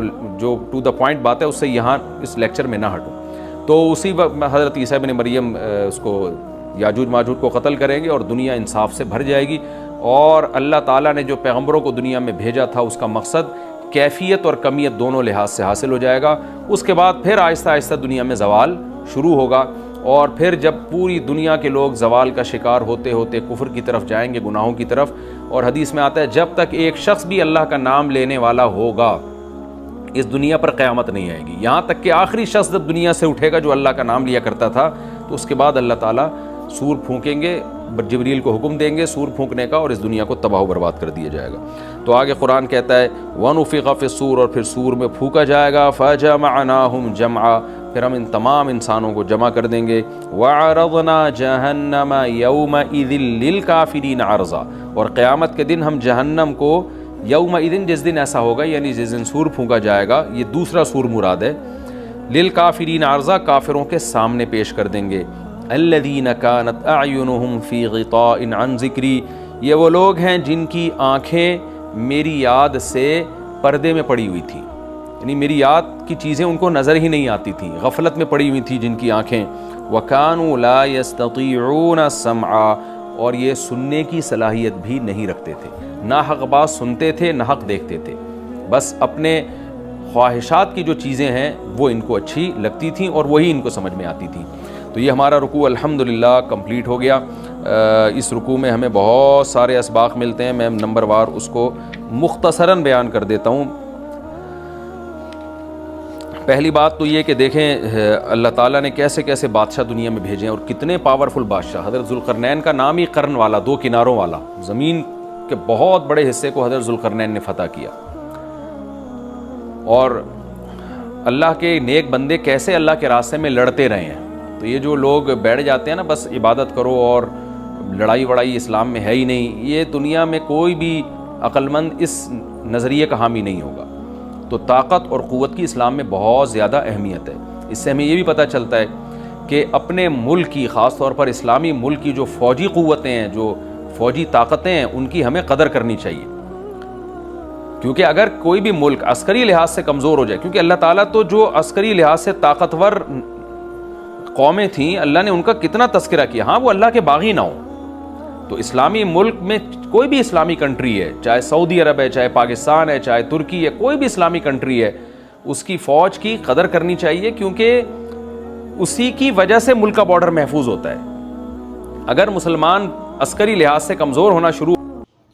ٹو دا پوائنٹ بات ہے اس سے یہاں اس لیکچر میں نہ ہٹوں۔ تو اسی وقت حضرت عیسیٰ ابن مریم اس کو یاجوج ماجوج کو قتل کریں گے اور دنیا انصاف سے بھر جائے گی، اور اللہ تعالیٰ نے جو پیغمبروں کو دنیا میں بھیجا تھا اس کا مقصد کیفیت اور کمیت دونوں لحاظ سے حاصل ہو جائے گا۔ اس کے بعد پھر آہستہ آہستہ دنیا میں زوال شروع ہوگا، اور پھر جب پوری دنیا کے لوگ زوال کا شکار ہوتے ہوتے کفر کی طرف جائیں گے، گناہوں کی طرف، اور حدیث میں آتا ہے جب تک ایک شخص بھی اللہ کا نام لینے والا ہوگا اس دنیا پر قیامت نہیں آئے گی، یہاں تک کہ آخری شخص جب دنیا سے اٹھے گا جو اللہ کا نام لیا کرتا تھا، تو اس کے بعد اللہ تعالیٰ سور پھونکیں گے، جبریل کو حکم دیں گے سور پھونکنے کا، اور اس دنیا کو تباہ و برباد کر دیا جائے گا۔ تو آگے قرآن کہتا ہے وَنُفِخَ فِي الصُّورِ، اور پھر سور میں پھونکا جائے گا، فَجَمَعْنَاهُمْ جَمْعًا، پھر ہم ان تمام انسانوں کو جمع کر دیں گے، وَعَرَضْنَا جَهَنَّمَ يَوْمَئِذٍ لِّلْكَافِرِينَ عَرْضًا، اور قیامت کے دن ہم جہنم کو یومئذ، جس دن ایسا ہوگا یعنی جس دن سور پھونکا جائے گا، یہ دوسرا سور مراد ہے، للکافرین عرضا، کافروں کے سامنے پیش کر دیں گے، الذین کانت اعینہم فی غطاء عن ذکری، یہ وہ لوگ ہیں جن کی آنکھیں میری یاد سے پردے میں پڑی ہوئی تھیں، یعنی میری یاد کی چیزیں ان کو نظر ہی نہیں آتی تھیں، غفلت میں پڑی ہوئی تھی جن کی آنکھیں، وَكَانُوا لَا يَسْتَطِيعُونَ السَّمْعَ، اور یہ سننے کی صلاحیت بھی نہیں رکھتے تھے، نہ حق بات سنتے تھے نہ حق دیکھتے تھے، بس اپنے خواہشات کی جو چیزیں ہیں وہ ان کو اچھی لگتی تھیں اور وہی ان کو سمجھ میں آتی تھیں۔ تو یہ ہمارا رکوع الحمدللہ کمپلیٹ ہو گیا۔ اس رکوع میں ہمیں بہت سارے اسباق ملتے ہیں، میں نمبر وار اس کو مختصراً بیان کر دیتا ہوں۔ پہلی بات تو یہ کہ دیکھیں اللہ تعالیٰ نے کیسے کیسے بادشاہ دنیا میں بھیجے ہیں اور کتنے پاورفل بادشاہ۔ حضرت ذوالقرنین کا نام ہی قرن والا، دو کناروں والا، زمین کے بہت بڑے حصے کو حضرت ذوالقرنین نے فتح کیا۔ اور اللہ کے نیک بندے کیسے اللہ کے راستے میں لڑتے رہے ہیں۔ تو یہ جو لوگ بیٹھ جاتے ہیں نا بس عبادت کرو اور لڑائی وڑائی اسلام میں ہے ہی نہیں، یہ دنیا میں کوئی بھی عقل مند اس نظریے کا حامی نہیں ہوگا۔ تو طاقت اور قوت کی اسلام میں بہت زیادہ اہمیت ہے۔ اس سے ہمیں یہ بھی پتہ چلتا ہے کہ اپنے ملک کی، خاص طور پر اسلامی ملک کی جو فوجی قوتیں ہیں، جو فوجی طاقتیں ہیں، ان کی ہمیں قدر کرنی چاہیے، کیونکہ اگر کوئی بھی ملک عسکری لحاظ سے کمزور ہو جائے، کیونکہ اللہ تعالیٰ تو جو عسکری لحاظ سے طاقتور قومیں تھیں اللہ نے ان کا کتنا تذکرہ کیا، ہاں وہ اللہ کے باغی نہ ہوں۔ تو اسلامی ملک میں کوئی بھی اسلامی کنٹری ہے، چاہے سعودی عرب ہے، چاہے پاکستان ہے، چاہے ترکی ہے، کوئی بھی اسلامی کنٹری ہے، اس کی فوج کی قدر کرنی چاہیے، کیونکہ اسی کی وجہ سے ملک کا بارڈر محفوظ ہوتا ہے۔ اگر مسلمان عسکری لحاظ سے کمزور ہونا شروع،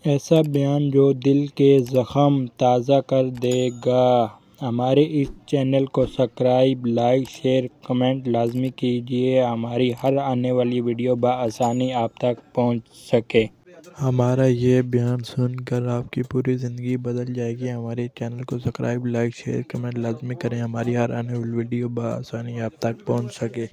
ایسا بیان جو دل کے زخم تازہ کر دے گا۔ ہمارے اس چینل کو سبسکرائب، لائک، شیئر، کمنٹ لازمی کیجیے، ہماری ہر آنے والی ویڈیو بآسانی آپ تک پہنچ سکے۔ ہمارا یہ بیان سن کر آپ کی پوری زندگی بدل جائے گی۔ ہمارے چینل کو سبسکرائب، لائک، شیئر، کمنٹ لازمی کریں، ہماری ہر آنے والی ویڈیو بآسانی آپ تک پہنچ سکے۔